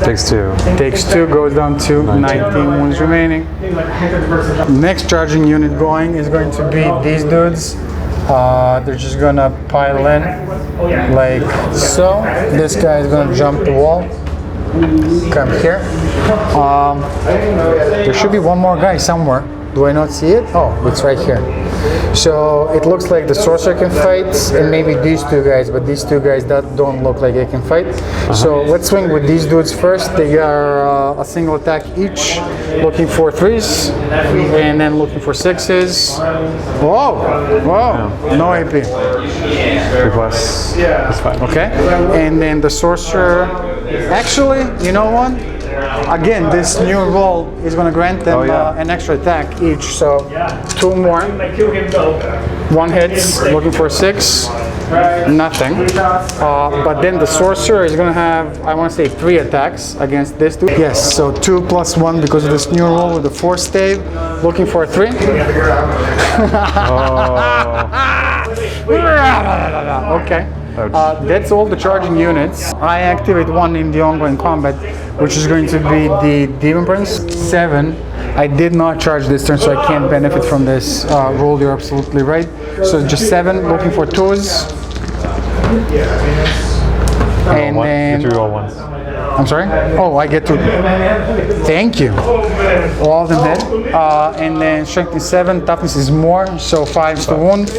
Takes 2. Takes 2, goes down to 19 wounds remaining. Next charging unit going is going to be these dudes. They're just gonna pile in like so. This guy is gonna jump the wall. Come here. There should be one more guy somewhere. Do I not see it? Oh, it's right here. So it looks like the sorcerer can fight, and maybe these 2 guys, but these 2 guys that don't look like they can fight. So let's swing with these dudes first. They are a single attack each, looking for 3s, and then looking for 6s. Whoa, whoa, no AP. 3 plus. That's fine. Okay, and then the sorcerer. Actually, you know what? Again, this new roll is going to grant them an extra attack each, so 2 more. 1 hits, looking for 6, nothing. But then the sorcerer is going to have, I want to say 3 attacks against this dude. Yes, so 2 plus 1 because of this new roll with the 4 stave, looking for a 3. Okay. That's all the charging units. I activate 1 in the ongoing combat, which is going to be the Demon Prince. 7. I did not charge this turn, so I can't benefit from this roll. You're absolutely right. So just 7, looking for 2s. And then Get 3 roll ones. I'm sorry? Oh, I get to. Thank you. All of them hit. And then strength is 7, toughness is more, so 5s to wound.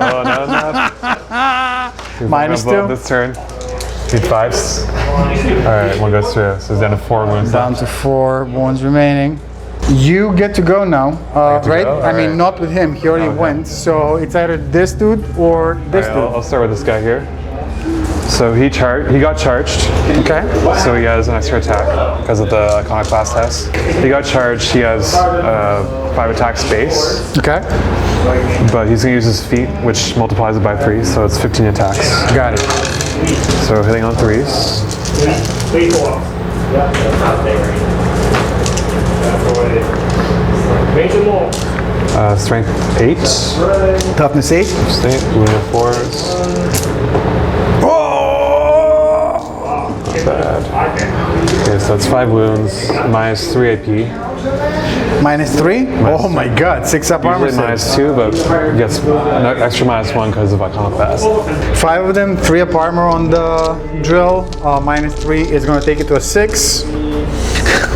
Oh, no, -2. This turn. Need 5s. Alright, 1 goes through. So it's down to 4 wounds. Down to 4 wounds remaining. You get to go now, right? go? I mean, Alright. not with him. He already went. So it's either this dude or this Alright, dude. I'll start with this guy here. So he got charged. Okay. So he has an extra attack because of the Iconoclast test. He got charged. He has 5 attack space, Okay. but he's gonna use his feet, which multiplies it by 3, so it's 15 attacks. Got it. So hitting on 3s. Strength 8. Toughness 8. State, wounded 4s. Not bad. Okay, so that's 5 wounds, minus 3 AP. -3? Oh my god, 6 up armor Usually save. -2, but gets an extra -1 because of Iconoclast. 5 of them, 3 up armor on the drill. -3 is going to take it to a 6.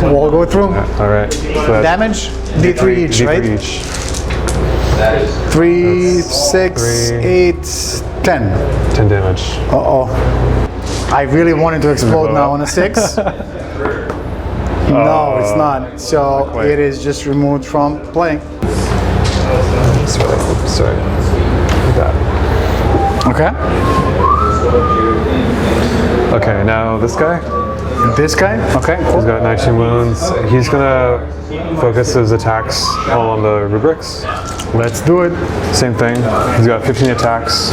We'll go through. Alright. So that's Damage, D3 each, D3 right? each. 3, 6, 3. 8, 10. 10 damage. Uh-oh. I really wanted to explode now on a 6. No, it's not. So it is just removed from playing. Sorry. Like that. Okay. Okay, now this guy. This guy? Okay, He's cool. got 19 wounds. He's gonna focus his attacks all on the rubrics. Let's do it. Same thing. He's got 15 attacks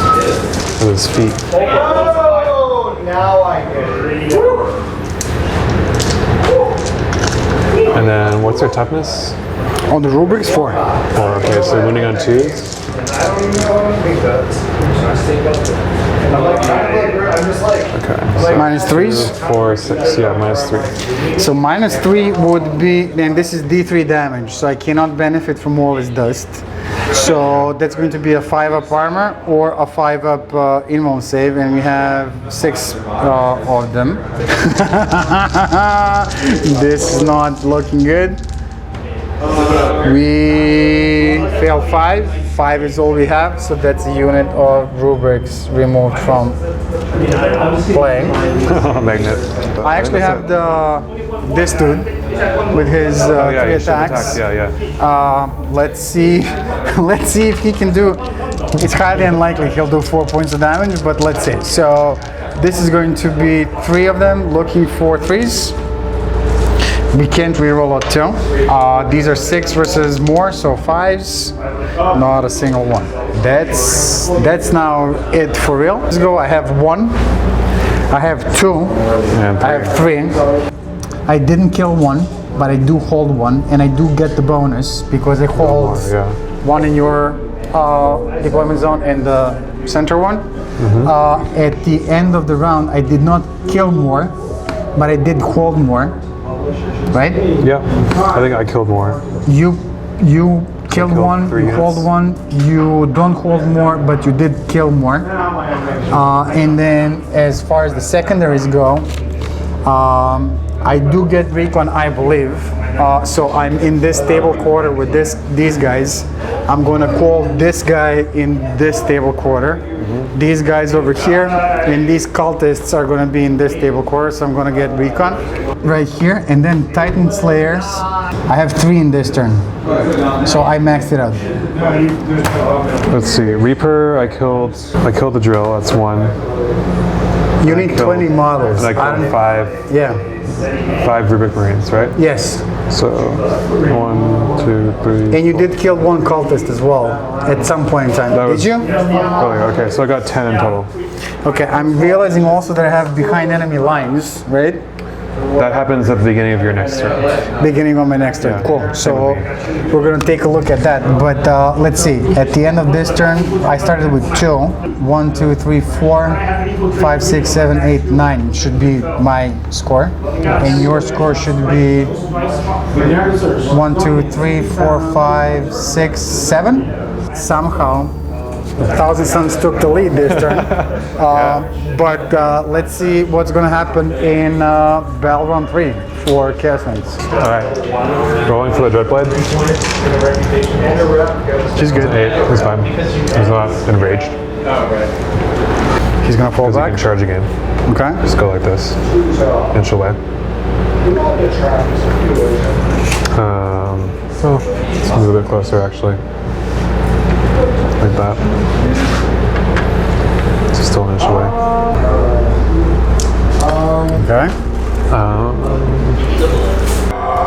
with his feet. Oh, now I get it. And then what's their toughness? On the rubrics, 4. 4. Okay, so wounding on 2s. I'm just like, Okay. So Minus 3s. 4, 6. Yeah, minus 3. So minus 3 would be, and this is D3 damage, so I cannot benefit from all this dust. So that's going to be a 5-up armor or a 5-up invuln save, and we have 6 of them. This is not looking good. We fail 5. 5 is all we have, so that's a unit of rubrics removed from play. Magnet. I actually have this dude with his Oh, yeah, 3 you should attacks. attack. Yeah. Let's see. Let's see if he can do. It's highly unlikely he'll do 4 points of damage, but let's see. So this is going to be 3 of them looking for 3s. We can't reroll a 2. These are 6 versus more, so 5s. Not a single one. That's now it for real. Let's go. I have 1. I have 2. And I have 3. I didn't kill 1, but I do hold 1, and I do get the bonus because I hold yeah. 1 in your deployment zone and the center one. At the end of the round, I did not kill more, but I did hold more. Right? Yeah. I think I killed more. You killed killed 1, 3 you hold units. 1, you don't hold more, but you did kill more. And then as far as the secondaries go, I do get recon, I believe. So I'm in this stable quarter with these guys. I'm going to call this guy in this stable quarter. These guys over here, and these cultists are going to be in this stable quarter. So I'm going to get recon right here, and then Titan Slayers. I have 3 in this turn, so I maxed it out. Let's see. Reaper. I killed the drill. That's 1. You need 20 models. And I killed 5. Yeah. 5 rubric marines, right? Yes. So 1, 2, 3. And you did kill 1 cultist as well at some point in time. That Did was- you? Oh, okay. So I got 10 in total. Okay, I'm realizing also that I have behind enemy lines, right? That happens at the beginning of your next turn. Beginning of my next turn. Yeah. Cool. So we're gonna take a look at that. But let's see. At the end of this turn, I started with 2. 1, 2, 3, 4, 5, 6, 7, 8, 9 should be my score, and your score should be 1, 2, 3, 4, 5, 6, 7. Somehow, Thousand Suns took the lead this turn. But let's see what's going to happen in Battle Round 3 for Chaos Knights. All right. Rolling for the Dreadblade. She's good. 8. He's fine. He's not enraged. He's going to fall He back. can charge again. Okay. Just go like this. Inch away. Oh, let's move a bit closer actually. Like that. It's still an inch away. Okay.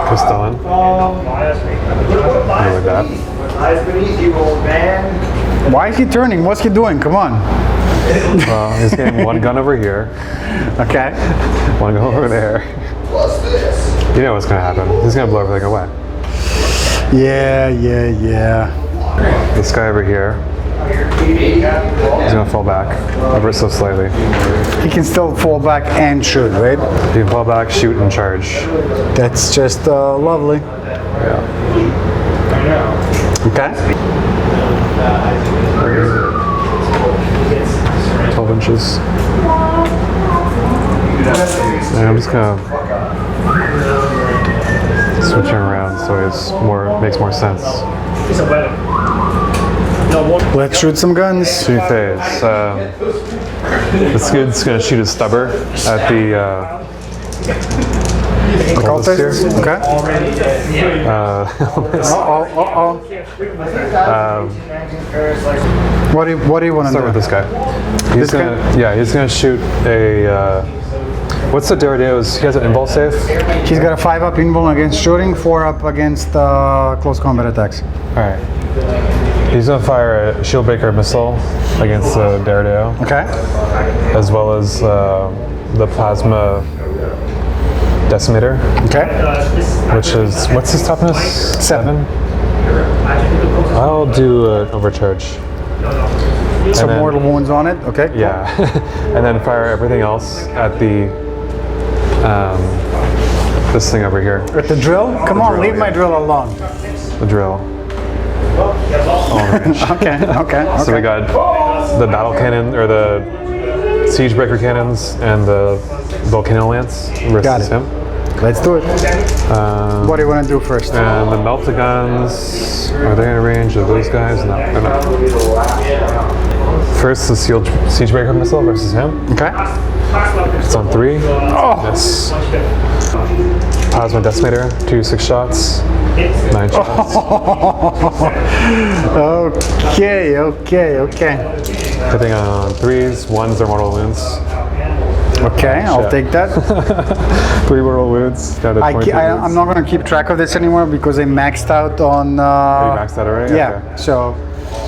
Castellan. Like that. Eyes beneath you, old man. Why is he turning? What's he doing? Come on. He's getting 1 gun over here, Okay. 1 gun over there. Plus this. You know what's gonna happen. He's gonna blow everything away. Yeah. This guy over here, he's gonna fall back, ever so slightly. He can still fall back and shoot, right? He can fall back, shoot, and charge. That's just lovely. Yeah. Okay. 12 inches. And I'm just gonna switch him around so makes more sense. It's a weapon. No, one. Let's shoot some guns. Two phase. This dude's gonna shoot his stubber at the cultist here. Okay. What do you want to do? Start with this guy. He's gonna shoot a. What's the Derrideo's? He has an invul save. He's got a 5-up invul against shooting, 4-up against close combat attacks. All right. He's gonna fire a shield breaker missile against the Derrideo, Okay. as well as the plasma decimator, Okay. which is what's his toughness? 7. I'll do an overcharge. Some then- mortal wounds on it. Okay. cool. Yeah, and then fire everything else at the this thing over here, With the drill? Come on, drill, leave my yeah. drill alone. the drill. Okay. Okay. So we got the battle cannon or the siege breaker cannons and the volcano lance versus Got it. him. Let's do it. What do you want to do first? And the melta-guns, are they in range of those guys? No, they're not. First, the siege breaker missile versus him. Okay. It's on 3. Oh. Yes. Plasma decimator, 2 6 shots, 9 shots. Okay. Hitting on 3s, 1s are mortal wounds. Okay, I'll Shit. take that. 3 mortal wounds. Down to 22 wounds. I'm not going to keep track of this anymore because I maxed out on. You maxed out already? Yeah, Okay. so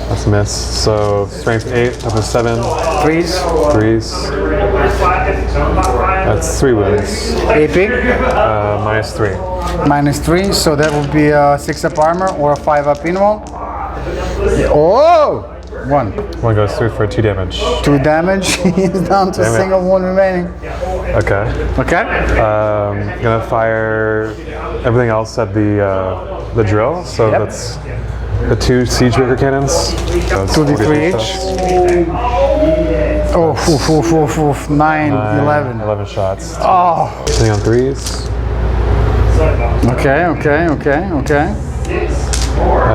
That's a miss. So strength 8, toughness 7, 3s, 3s. That's 3 wounds. AP, Minus 3. -3, so that would be a 6-up armor or a 5-up invul. Oh! 1. 1 goes through for 2 damage. 2 damage, he's down to a Damn it. single wound remaining. Okay. Okay? Gonna fire everything else at the drill. So Yep. that's the 2 siege breaker cannons. So it's 2d3 43 each. shots. Oh, 9, 11. 11 shots. Oh, Hitting on 3s. okay.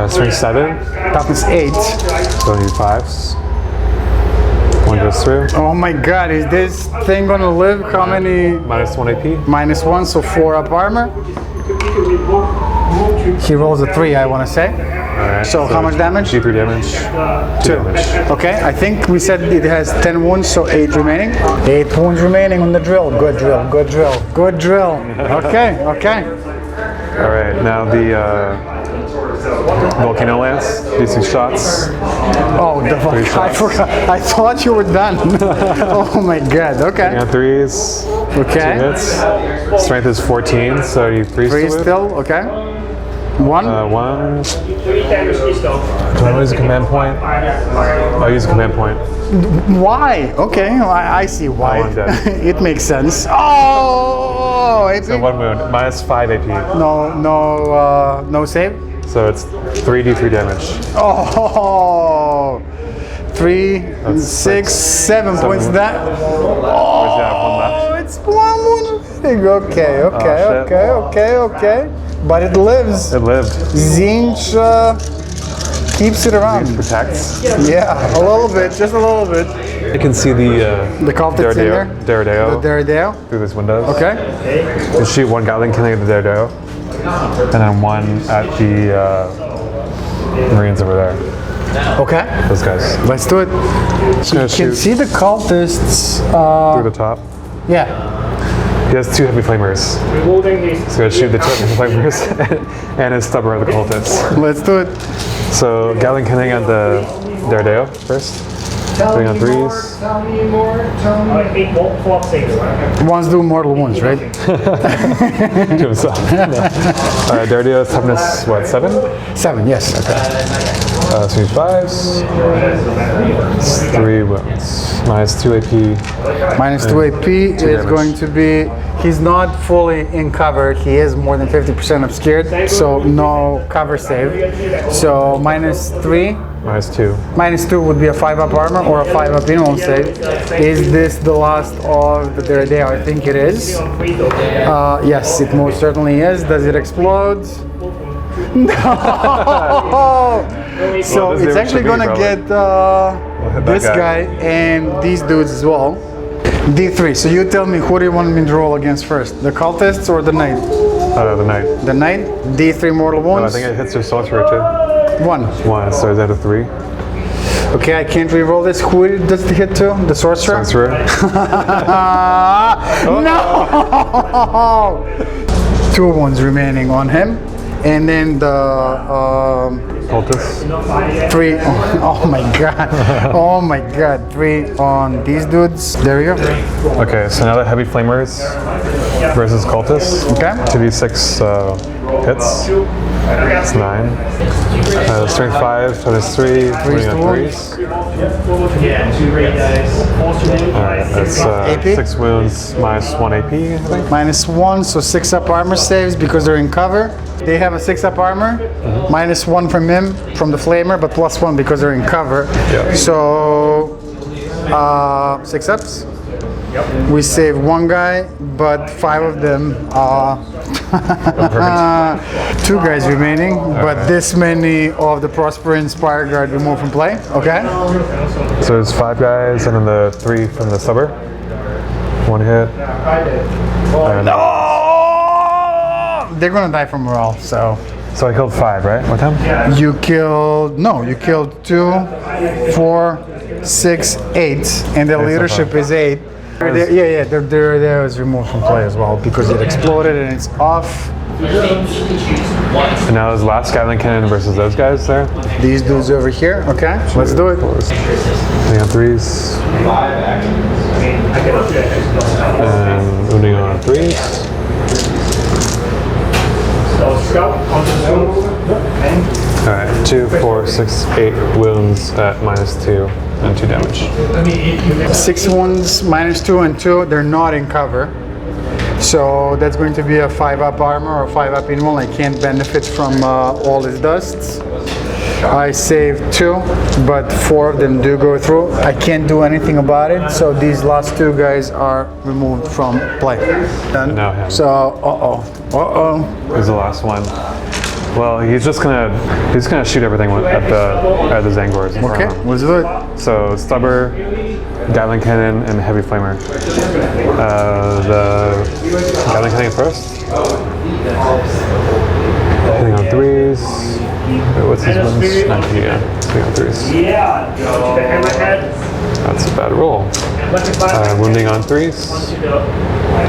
Strength 7. Toughness 8. So you 5s. 1 goes through. Oh my god, is this thing gonna live? How many? Minus 1 AP. -1, so 4-up armor. He rolls a 3, I want to say. Alright. So how much damage? D3 damage. 2 damage. Okay, I think we said it has 10 wounds, so 8 remaining. 8 wounds remaining on the drill. Good drill. Okay. Alright, now the volcano lance. D6 shots. Oh, the fuck, I shots. forgot. I thought you were done. Oh my god, okay. And 3s. 2 Okay. hits. Strength is 14, so you 3 3 still, okay. 1. 1. Do I want to use a command point? I'll use a command point. Why? Okay, I see why. I'm dead. It makes sense. Oh, AP. So 1 wound. Minus 5 AP. No save. So it's 3d3 damage. Oh, 3, That's 6, 7 points. wounds. That. Where's that? 1 left. Oh, it's 1 wound. Okay. Oh, shit. But it lives. It lived. Zinch keeps it around. Protects. Yeah, a little bit, just a little bit. You can see the cultists in there? Derrideo The Derrideo. through these windows. Okay. You can shoot 1 Gatling killing the Derrideo, and then 1 at the Marines over there. Okay. Those guys. Let's do it. Just gonna You can shoot see the cultists. through the top. Yeah. He has 2 heavy flamers. He's gonna shoot the 2 heavy flamers and his stubber at the cultists. Let's do it. So Gatling killing on the Derrideo first. Doing on 3s. Ones do mortal wounds, right? To himself. Derrideo's toughness, what, 7? 7, yes. Okay. So he's 5s. It's 3 wounds. Minus 2 AP. -2 AP is damage. going to be. He's not fully in cover. He is more than 50% obscured, so no cover save. So -3. Minus 2. -2 would be a 5-up armor or a 5-up invul save. Is this the last of the Derrideo? I think it is. Yes, it most certainly is. Does it explode? No! So Well, this it's damage actually should be gonna probably. get We'll hit that this guy and these dudes as well. D3. So you tell me, who do you want me to roll against first? The cultists or the knight? The knight. The knight. D3 mortal Oh, I wounds. think it hits your sorcerer too. 1. 1, so is that a 3? Okay, I can't re-roll this. Who does the hit to? The sorcerer? Sorcerer. No! 2 wounds remaining on him. And then the Cultist. 3. Oh my god. Oh my god. 3 on these dudes. There you go. Okay, so now the heavy flamers versus cultists. Okay. 2d6 hits. That's 9. Strength 5, so there's 3, winning on 3s. Yeah, 2 great dice. Alright, that's AP? 6 wounds minus 1 AP, I think. -1, so 6 up armor saves because they're in cover. They have a 6 up armor. -1 from him, from the flamer, but +1 because they're in cover. Yeah. So 6 ups. We save 1 guy, but 5 of them are 2 guys remaining, but this many of the Prosper Inspire Guard removed from play. Okay. So there's 5 guys and then the 3 from the stubber. 1 hit. And They're gonna die from morale. So so I killed 5, right? What time? you killed 2, 4, 6, 8, and the leadership is 8. Yeah, there was removed from play as well because it exploded and it's off. And now there's last Gatling Cannon versus those guys there. These dudes over here. Okay, let's do it. Hitting on 3s. And wounding on 3s. Alright, 2, 4, 6, 8 wounds at -2 and 2 damage. 6 wounds, -2 and 2. They're not in cover. So that's going to be a 5 up armor or 5 up invul. I can't benefit from all his dusts. I saved 2, but 4 of them do go through. I can't do anything about it, so these last 2 guys are removed from play. Done. Now him. So, Here's the last one. Well, he's gonna shoot everything at the Zangors. in front Okay, of him. let's do it. So stubber, Gatling Cannon, and heavy flamer. The Gatling Cannon first. Hitting on 3s. Wait, what's his wounds? 19, yeah. Hitting on 3s. Yeah, the hammerhead. That's a bad roll. Wounding on 3s.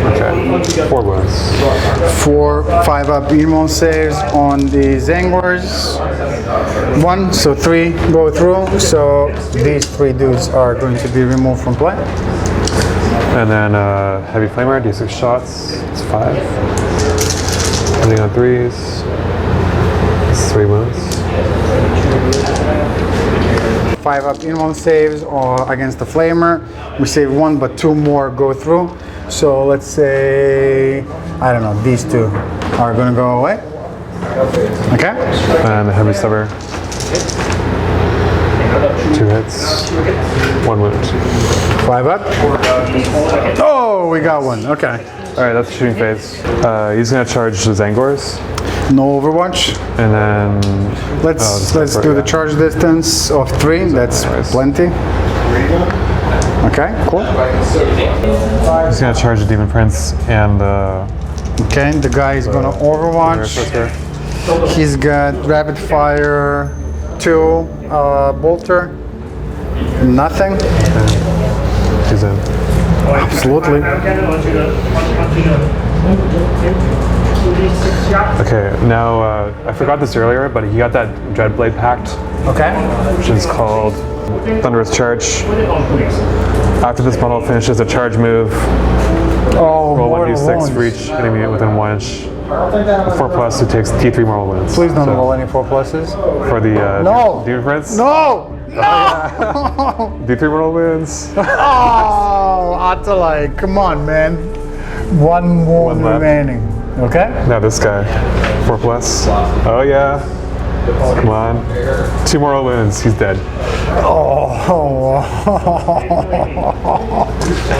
Okay, 4 wounds. 4 5 up immo saves on the Zangors. 1, so 3 go through. So these 3 dudes are going to be removed from play. And then heavy flamer, d6 shots. It's 5. Wounding on 3s. It's 3 wounds. 5 up immo saves or against the flamer. We save 1, but 2 more go through. So let's say, I don't know, these 2 are gonna go away. Okay. And the heavy stubber. 2 hits. 1 wound. 5 up. Oh, we got 1. Okay. Alright, that's the shooting phase. He's gonna charge the Zangors. No Overwatch. And then Let's do the charge distance of 3. That's plenty. Okay, cool. he's gonna charge the Demon Prince and Okay, the guy is gonna Overwatch. He's got rapid fire, 2 bolter. Nothing. He's in. Absolutely. Okay, now I forgot this earlier, but he got that Dreadblade Pact, Okay. which is called Thunderous Charge. After this model finishes a charge move, Oh, roll mortal 1d6 for wounds. each enemy within 1 inch. 4+ who takes T3 mortal wounds. Please don't So, roll any 4 pluses. for the No. Demon Prince. No! D3 mortal wounds. Oh, Atalay, come on, man. 1 wound left. remaining. Okay? Now this guy, 4+. Oh yeah. Come on. 2 mortal wounds. He's dead. Oh.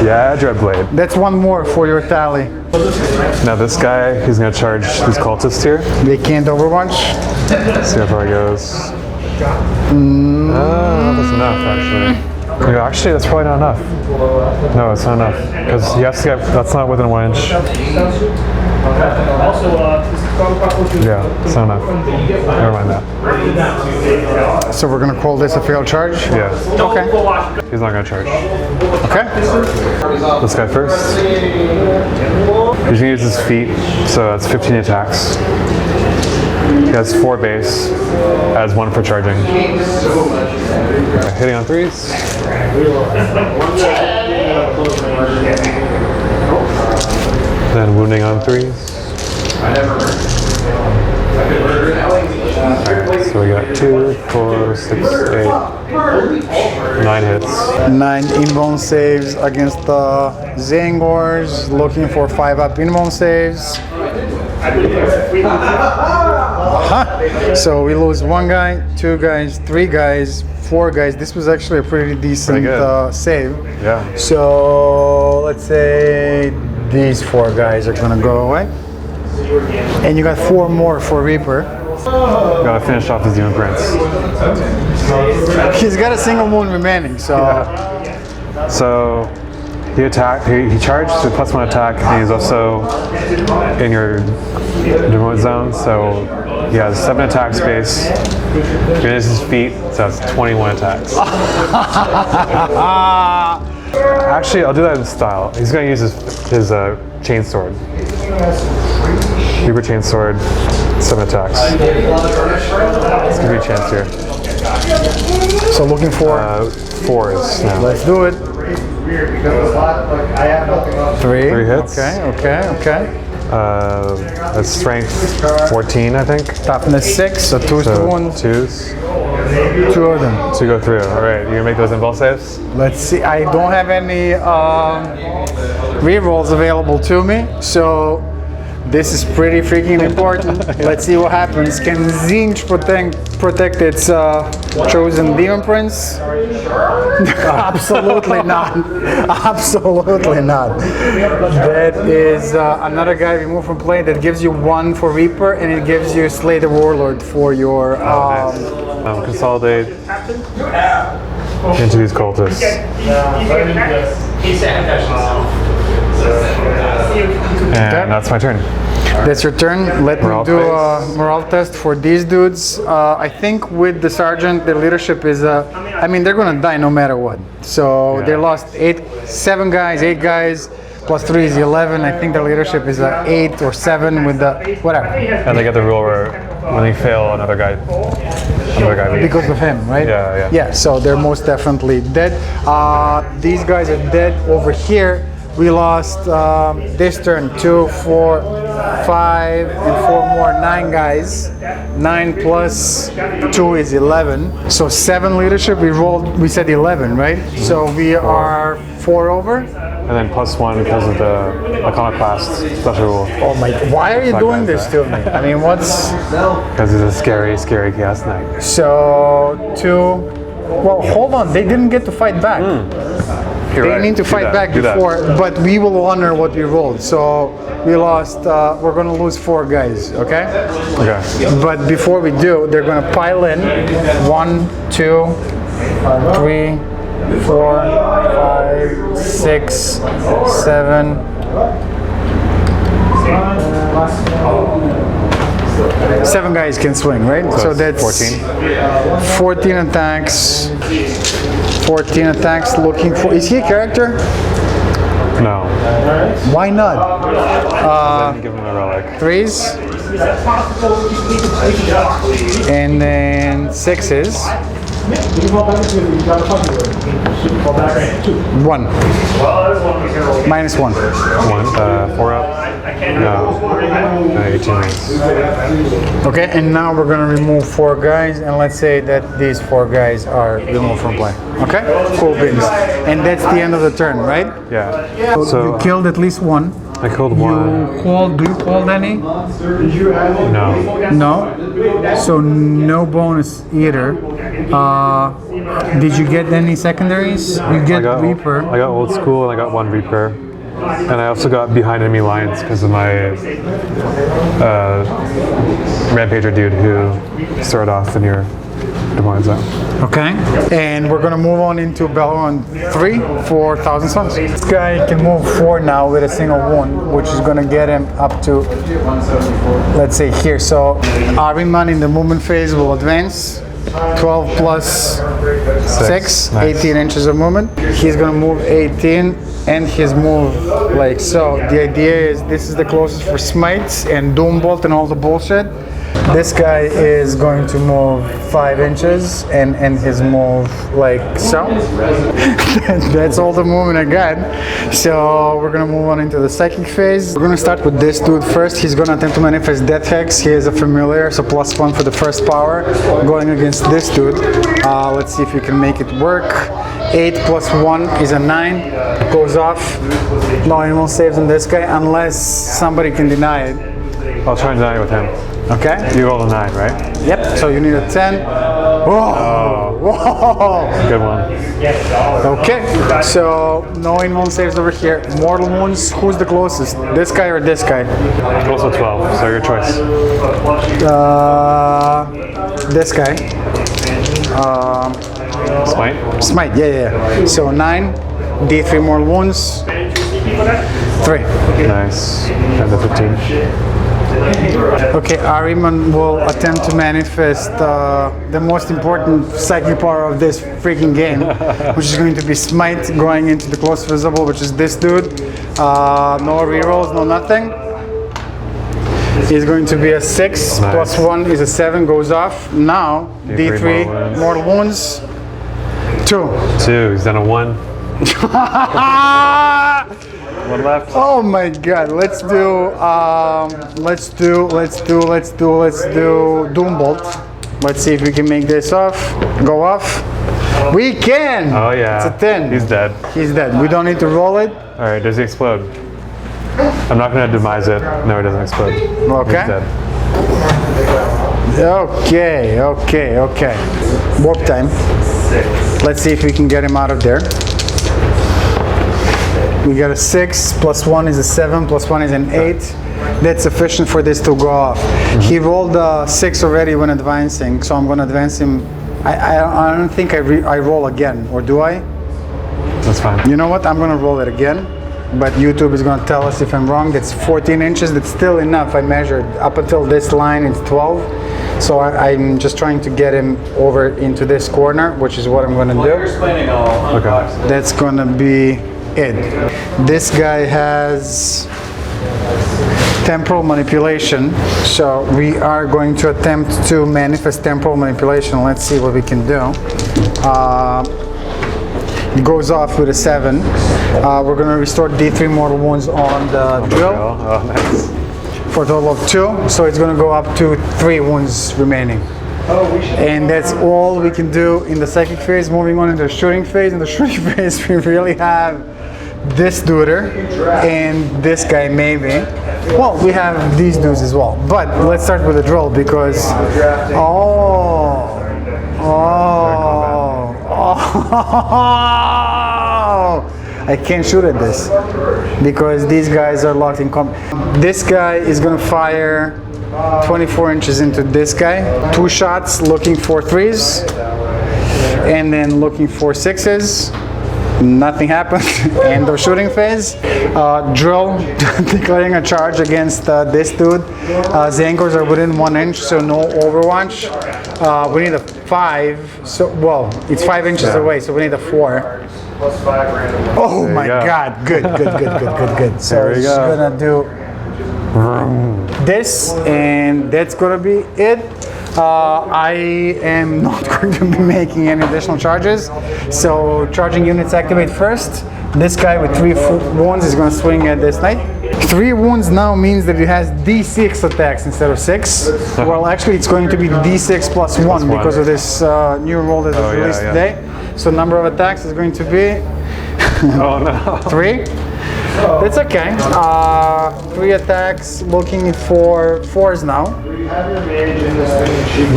Yeah, Dreadblade. That's 1 more for your tally. Now this guy, he's gonna charge these cultists here. They can't Overwatch. See how far he goes. That's enough, actually. Yeah, actually, that's probably not enough. No, it's not enough. Because he has to get, that's not within 1 inch. Yeah, it's not enough. Never mind that. So we're gonna call this a failed charge? Yeah. Okay. He's not going to charge. Okay. This guy first. He's going to use his feet, so that's 15 attacks. He has 4 base, adds 1 for charging. Hitting on 3s. Then wounding on 3s. Alright, so we got 2, 4, 6, 8, 9 hits. 9 inbone saves against the Zangors, looking for 5 up inbone saves. So we lose 1 guy, 2 guys, 3 guys, 4 guys. This was actually a pretty decent save. Yeah. So let's say these 4 guys are gonna go away. And you got 4 more for Reaper. Gotta finish off his Demon Prince. He's got a single wound remaining, so... Yeah. So he attacked, he charged to +1 attack, and he's also in your remote zone, so he has 7 attack space. He has his feet, so that's 21 attacks. Actually, I'll do that in style. He's gonna use his chain sword. Reaper chain sword, 7 attacks. Let's give you a chance here. So looking for 4s now. Let's do it. 3. 3 hits. Okay. That's strength 14, I think. Toughness 6, so 2 is the one. 2s. 2 of them. 2 go through. All right, you gonna make those invul saves? Let's see. I don't have any rerolls available to me, so this is pretty freaking important. Let's see what happens. Can Zinch protect its chosen Demon Prince? Absolutely not. Absolutely not. That is another guy removed from play that gives you 1 for Reaper, and it gives you Slay the Warlord for your... consolidate into these cultists. And that's my turn. That's your turn. Let Morale me do a phase. morale test for these dudes. I think with the sergeant, their leadership is, I mean, they're gonna die no matter what. So they lost 7 guys, 8 guys, plus 3 is 11. I think their leadership is 8 or 7 with the, whatever. And they get the rule where when they fail, another guy leaves. Because of him, right? Yeah. Yeah, so they're most definitely dead. These guys are dead over here. We lost this turn 2, 4, 5, and 4 more, 9 guys. 9 plus 2 is 11. So 7 leadership. We said 11, right? So we are 4 over. And then +1 because of the Iconoclast special rule. Oh my! Why are you doing this to me? I mean, what's? Because he's a scary, scary Chaos Knight. So 2. Well, hold on. They didn't get to fight back. They need to fight back before, but we will honor what we rolled. So we lost, we're gonna lose 4 guys, okay? Okay. But before we do, they're gonna pile in 1, 2, 3, 4, 5, 6, 7. 7 guys can swing, right? So that's 14 attacks. 14 attacks looking for... Is he a character? No. Why not? Give him a relic. 3s. And then 6s. 1. -1. 4 up. No. 18 rings. Okay, and now we're gonna remove 4 guys, and let's say that these 4 guys are removed from play. Okay? Cool beans. And that's the end of the turn, right? Yeah. So you killed at least 1. I killed 1. Do you hold any? No. No? So no bonus either. Did you get any secondaries? You get Reaper. I got Old School and I got 1 Reaper. And I also got behind enemy lines because of my Rampager dude who started off in your Demise that. Okay, and we're gonna move on into Bello on 3 for 1,000 suns. This guy can move 4 now with a single wound, which is gonna get him up to, let's say here. So Ariman in the movement phase will advance. 12 plus 6, Nice. 18 inches of movement. He's gonna move 18 and his move like so. The idea is this is the closest for smites and doom bolt and all the bullshit. This guy is going to move 5 inches and his move like so. That's all the movement I got. So we're gonna move on into the psychic phase. We're gonna start with this dude first. He's gonna attempt to manifest Death Hex. He is a familiar, so +1 for the first power. Going against this dude. Let's see if we can make it work. 8 plus 1 is a 9. Goes off. No animal saves on this guy unless somebody can deny it. I'll try and deny it with him. Okay? You rolled a 9, right? Yep, so you need a 10. Whoa! Whoa! Good one. Okay, so no in-one saves over here. Mortal wounds, who's the closest? This guy or this guy? Also 12, so your choice. This guy. Smite? Smite, yeah. So 9, D3 mortal wounds. 3. Nice. And the 15. Okay, Ariman will attempt to manifest the most important psychic power of this freaking game, which is going to be Smite going into the close visible, which is this dude. No rerolls, no nothing. He's going to be a 6, Nice. plus 1 is a 7, goes off. Now, D3 mortal wounds. 2. 2, he's done a 1. One left. Oh my god, let's do Doom Bolt. Let's see if we can make this off. Go off. We can! Oh yeah. It's a 10. He's dead. He's dead. We don't need to roll it. Alright, does he explode? I'm not gonna demise it. No, it doesn't explode. Okay. He's dead. Okay. Warp time. Let's see if we can get him out of there. We got a 6, plus 1 is a 7, plus 1 is an 8. That's sufficient for this to go off. He rolled a 6 already when advancing, so I'm going to advance him. I don't think I roll again, or do I? That's fine. You know what? I'm going to roll it again, but YouTube is going to tell us if I'm wrong. That's 14 inches. That's still enough. I measured up until this line. It's 12. So I'm just trying to get him over into this corner, which is what I'm going to do. Okay. That's going to be it. This guy has temporal manipulation, so we are going to attempt to manifest temporal manipulation. Let's see what we can do. It goes off with a 7. We're going to restore D3 mortal wounds on the drill. Oh, nice. For a total of 2, so it's going to go up to 3 wounds remaining. And that's all we can do in the psychic phase. Moving on into the shooting phase. In the shooting phase, we really have this duder and this guy maybe. Well, we have these dudes as well. But let's start with the drill because I can't shoot at this because these guys are locked in combat. This guy is gonna fire 24 inches into this guy. 2 shots looking for 3s and then looking for 6s. Nothing happened. End of shooting phase. Drill declaring a charge against this dude. The anchors are within 1 inch, so no overwatch. We need a 5. So well, it's 5 inches away, so we need a 4. Oh my god! Good. So we're just gonna do this, and that's gonna be it. I am not going to be making any additional charges. So charging units activate first. This guy with 3 wounds is going to swing at this knight. 3 wounds now means that it has D6 attacks instead of 6. Well, actually it's going to be D6 plus 1 because of this new roll that was released today. So number of attacks is going to be 3. That's okay. 3 attacks, looking for 4s now.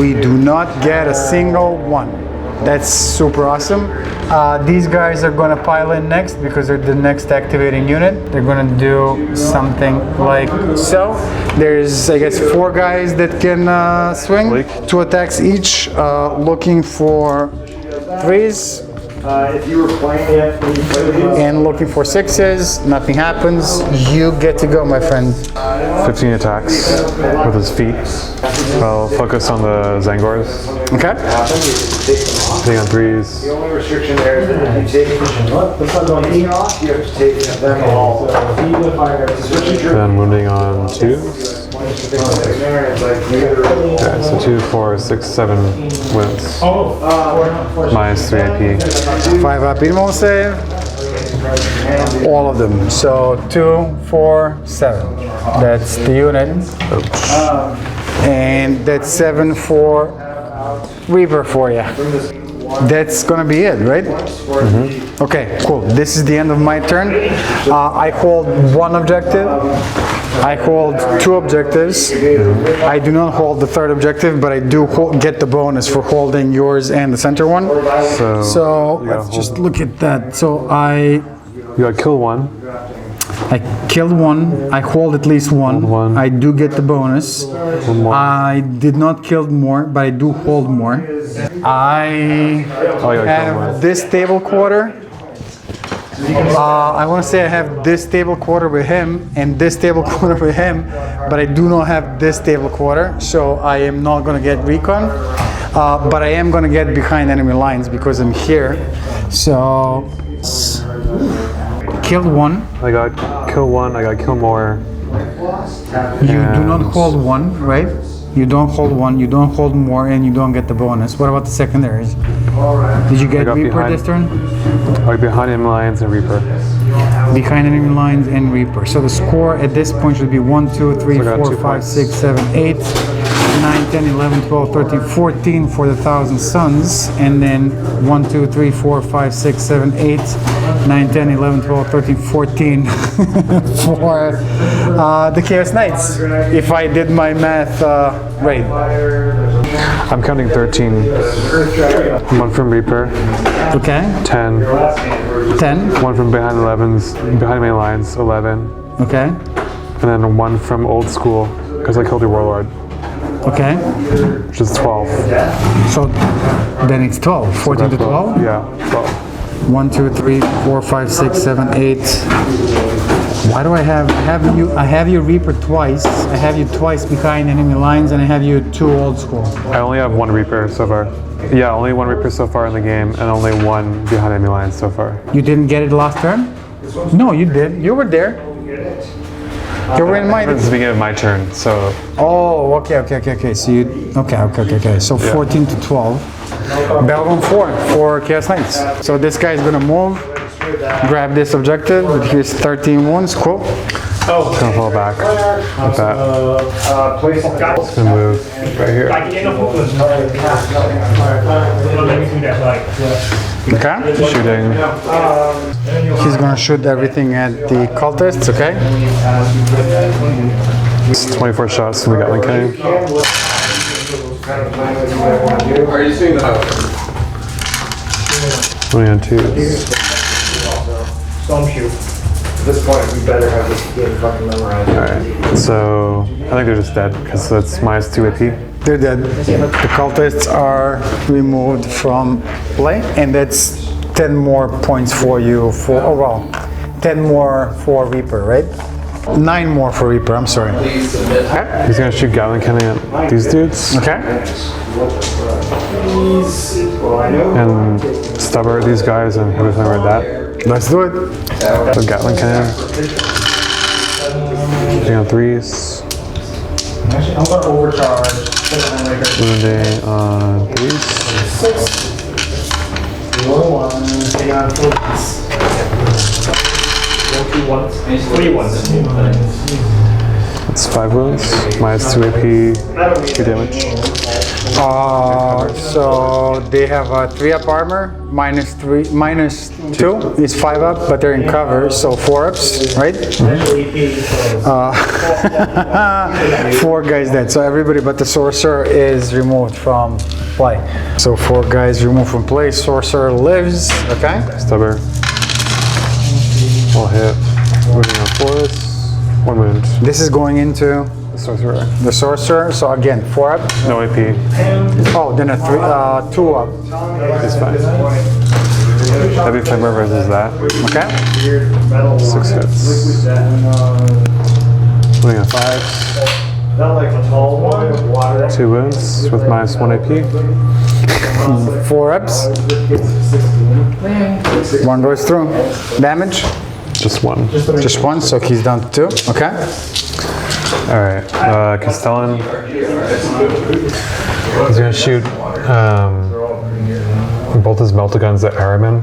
We do not get a single one. That's super awesome. These guys are gonna pile in next because they're the next activating unit. They're gonna do something like so. There's, I guess, 4 guys that can swing. 2 attacks each, looking for 3s. If you were playing it when you played these, And looking for 6s. Nothing happens. You get to go, my friend. 15 attacks with his feet. I'll focus on the Zangors. Okay. Hitting on 3s. the only restriction there is that if you take the sun's on you have to take them all. Then wounding on 2s. Okay, so 2, 4, 6, 7 wounds. Minus 3 AP. 5 up minimal save. All of them. So 2, 4, 7. That's the unit. And that's 7 for Reaper for you. That's gonna be it, right? Okay, cool. This is the end of my turn. I hold 1 objective. I hold 2 objectives. I do not hold the 3rd objective, but I do get the bonus for holding yours and the center one. So let's just look at that. So You got kill 1. I killed 1. I hold at least 1. I do get the bonus. I did not kill more, but I do hold more. I have this table quarter. I want to say I have this table quarter with him and this table quarter with him, but I do not have this table quarter, so I am not going to get recon. But I am going to get behind enemy lines because I'm here. So killed 1. I got kill 1, I got kill more. You do not hold 1, right? You don't hold 1, you don't hold more, and you don't get the bonus. What about the secondaries? Did you get Reaper this turn? I got behind enemy lines and Reaper. Behind enemy lines and Reaper. So the score at this point should be 1, 2, 3, 4, 5, 6, 7, 8, 9, 10, 11, 12, 13, 14 for the Thousand Suns. And then 1, 2, 3, 4, 5, 6, 7, 8, 9, 10, 11, 12, 13, 14 for the Chaos Knights. If I did my math right. I'm counting 13. 1 from Reaper. Okay. 10. 10. 1 from behind 11s, behind main lines, 11. Okay. And then 1 from old school, because I killed your warlord, Okay. which is 12. So then it's 12. 14 to 12? Yeah, 12. 1, 2, 3, 4, 5, 6, 7, 8. Why do I have you? I have you Reaper twice. I have you twice behind enemy lines, and I have you 2 old school. I only have 1 Reaper so far. Yeah, only 1 Reaper so far in the game, and only 1 behind enemy lines so far. You didn't get it last turn? No, you did. You were there. You were in my. It's the beginning of my turn, so. Oh, okay. So you. Okay. So 14 to 12. Belgium 4 for Chaos Knights. So this guy is gonna move, grab this objective with his 13 wounds. Cool. It's gonna fall back like that. It's gonna move right here. Okay. Shooting. He's gonna shoot everything at the cultists. Okay. It's 24 shots from the Gatling cannon. Are you seeing the house? 20 on 2s. Storm shoot. At this point, we better have this game fucking memorized. Alright, so I think they're just dead because that's minus 2 AP. They're dead. The cultists are removed from play, and that's 10 more points for you for, 10 more for Reaper, right? 9 more for Reaper, I'm sorry. He's gonna shoot Gatling cannon at these dudes. Okay. And stubber these guys and everything like that. Let's do it. So Gatling cannon. Shooting on 3s. I'm gonna overcharge. Wounding on 3s. 3 ones. That's 5 wounds. Minus 2 AP. 2 damage. So they have a 3-up armor, -2 is 5-up, but they're in cover, so 4-ups, right? 4 guys dead, so everybody but the sorcerer is removed from play. So 4 guys removed from play, sorcerer lives, okay? Stubber. All hit. Moving on forest. 1 wound. This is going into The sorcerer. the sorcerer, so again, 4-up. No AP. Oh, then a 2-up, It's fine. Heavy Flamber versus that. okay? 6 hits. Moving on 5. Not like the tall one, 2 wounds with -1 AP. 4-ups. 1 goes through. Damage? Just 1. Just 1, so he's down to 2, okay? Alright, Castellan. He's gonna shoot both his melta guns at Araman,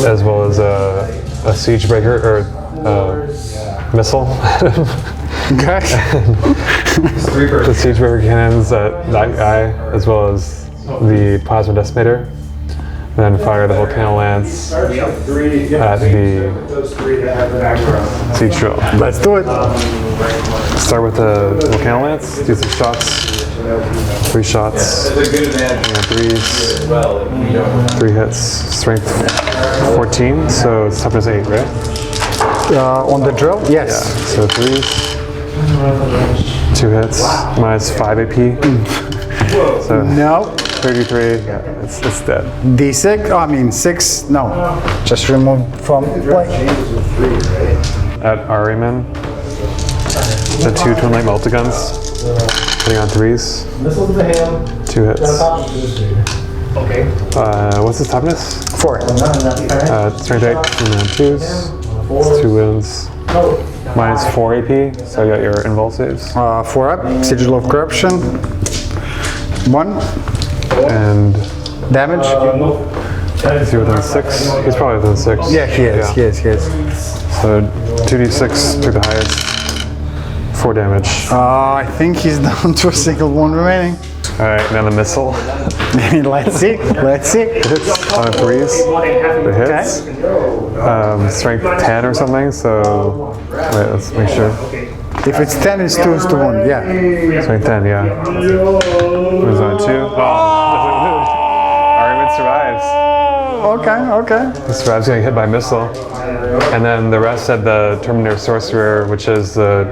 as well as a siege breaker or missile. Okay. The siege breaker cannons at that guy, as well as the plasma decimator. Then fire the volcano lance at the siege drill. Let's do it. Start with the volcano lance. Do some shots. 3 shots. And 3s. 3 hits. Strength 14. So it's toughness 8, right? On the drill? Yes. Yeah. So 3s. 2 hits. -5 AP. So No. 33. Yeah, it's dead. D6, I mean 6, no. Just removed from play. At Ariman, the 2 Twin Light Melta guns. Hitting on 3s. 2 hits. Okay. What's his toughness? 4. Strength 8 and then 2s. It's 2 wounds. -4 AP, so I got your invul saves. 4-up, Sigil of Corruption. 1. And Damage? is he within 6? He's probably within 6. Yeah, he is, Yeah. he is, he is. So 2d6 took the highest. 4 damage. I think he's down to a single wound remaining. Alright, now the missile. Let's see, let's see. Hits on 3s. It hits. Strength 10 or something, so wait, let's make sure. If it's 10, it's 2 is to 1, yeah. Strength 10, yeah. Moves on 2. Ariman survives. Okay, okay. He survives getting hit by missile. And then the rest had the Terminator Sorcerer, which is the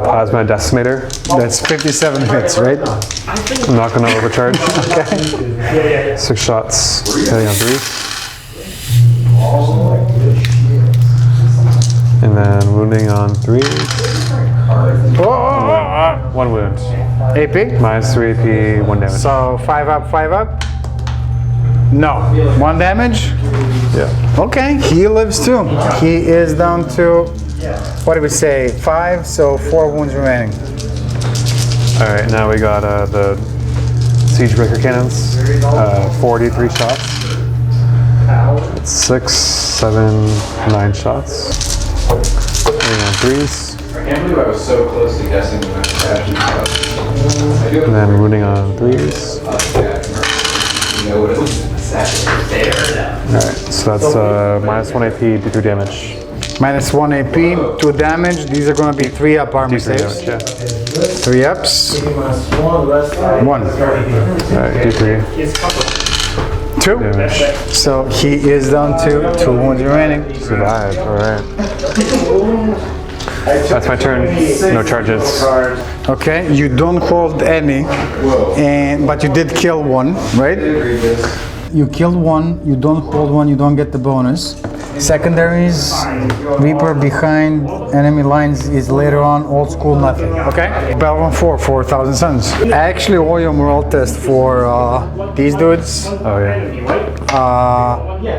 Plasma Decimator. That's 57 hits, right? I'm not going to overcharge. Okay. 6 shots, hitting on 3s. And then wounding on 3s. 1 wound. AP? -3 AP, 1 damage. So 5-up, 5-up? No. 1 damage? Yeah. Okay, he lives too. He is down to, what do we say, 5, so 4 wounds remaining. Alright, now we got the Siege Breaker cannons. 43 shots. It's 6, 7, 9 shots. Hitting on 3s. I can't believe I was so close to guessing when I crashed. And then wounding on 3s. Alright, so that's -1 AP, D3 damage. -1 AP, 2 damage. These are going to be 3-up armor D3 saves. damage, yeah. 3 ups. 1. Alright, D3 2. damage. So he is down to 2 wounds remaining. Survived, alright. That's my turn. No charges. Okay, you don't hold any, but you did kill 1, right? You killed 1, you don't hold 1, you don't get the bonus. Secondaries, Reaper behind enemy lines is later on, old school nothing. Okay? Belron 4, 4,000 suns. I actually owe you a morale test for these dudes. Oh yeah.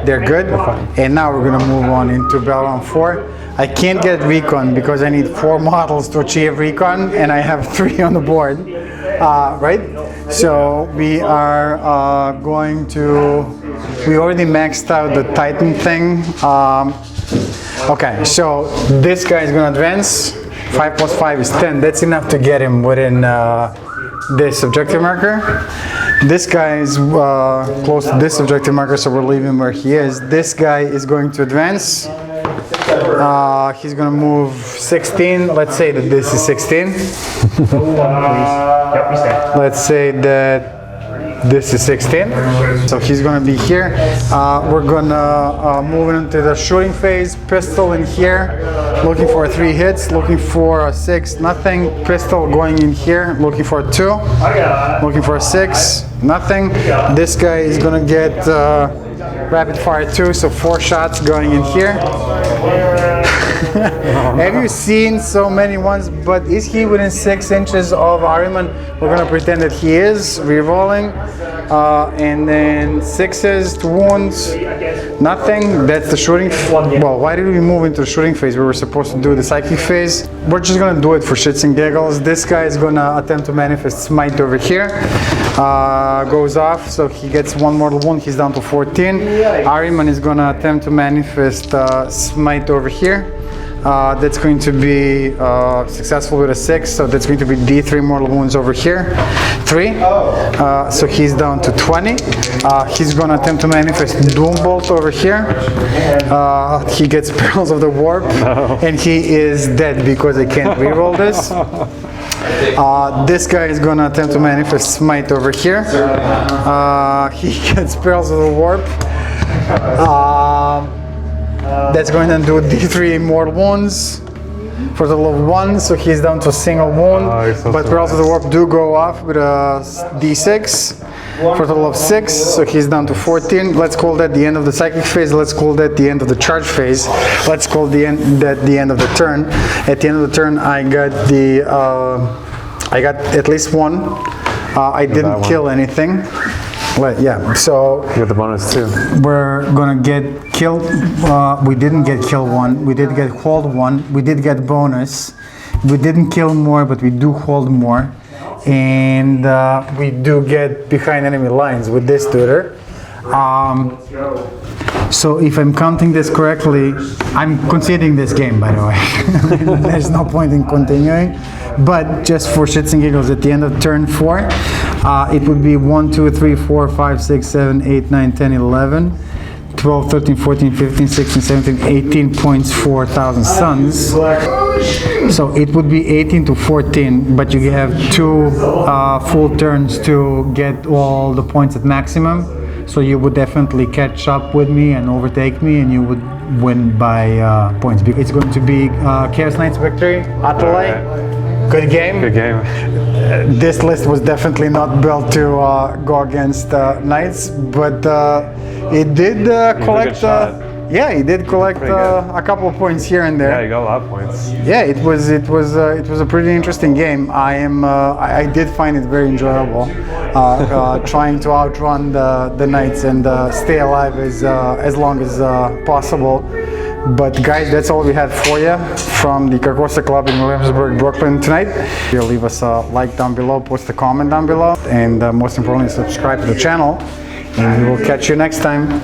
They're good. And now we're gonna move on into Belron 4. I can't get recon because I need 4 models to achieve recon and I have 3 on the board, right? So we are going to, we already maxed out the Titan thing. Okay, so this guy is gonna advance 5 plus 5 is 10. That's enough to get him within this objective marker. This guy is close to this objective marker, so we'll leave him where he is. This guy is going to advance. He's going to move 16. Let's say that this is 16. Let's say that this is 16. So he's going to be here. We're going to move into the shooting phase. Pistol in here, looking for 3 hits, looking for a 6, nothing. Pistol going in here, looking for a 2, looking for a 6, nothing. This guy is going to get rapid fire 2, so 4 shots going in here. Have you seen so many ones? But is he within 6 inches of Ahriman? We're gonna pretend that he is. Rerolling, and then 6s, 2 wounds, nothing. That's the shooting. Well, why did we move into the shooting phase? We were supposed to do the psychic phase. We're just gonna do it for shits and giggles. This guy is gonna attempt to manifest smite over here. Goes off, so he gets 1 mortal wound. He's down to 14. Ahriman is gonna attempt to manifest smite over here. That's going to be successful with a 6, so that's going to be D3 mortal wounds over here. 3. So he's down to 20. He's going to attempt to manifest Doom Bolt over here. He gets Perils of the Warp, and he is dead because I can't reroll this. This guy is going to attempt to manifest Smite over here. He gets Perils of the Warp. That's going to do D3 mortal wounds for a total of 1, so he's down to a single wound. But Perils of the Warp do go off with a D6 for a total of 6, so he's down to 14. Let's call that the end of the psychic phase. Let's call that the end of the charge phase. Let's call that the end of the turn. At the end of the turn, I got at least 1. I didn't kill anything. Well, yeah, so you got the bonus too. We're gonna get killed. We didn't get kill 1. We did get hold 1. We did get bonus. We didn't kill more, but we do hold more, and we do get behind enemy lines with this tutor. So if I'm counting this correctly, I'm conceding this game, by the way. There's no point in continuing. But just for shits and giggles, at the end of turn 4, it would be 1, 2, 3, 4, 5, 6, 7, 8, 9, 10, 11, 12, 13, 14, 15, 16, 17, 18 points for 1,000 suns. So it would be 18 to 14, but you have 2 full turns to get all the points at maximum. So you would definitely catch up with me and overtake me, and you would win by points. It's going to be Chaos Knights victory, Atalay. Good game. Good game. This list was definitely not built to go against Knights, but it did collect. Yeah, he did collect a couple of points here and there. Yeah, you got a lot of points. Yeah, it was a pretty interesting game. I did find it very enjoyable, trying to outrun the Knights and stay alive as long as possible. But guys, that's all we had for you from the Carcosa Club in Williamsburg, Brooklyn tonight. You'll leave us a like down below, post a comment down below, and most importantly, subscribe to the channel. And we will catch you next time.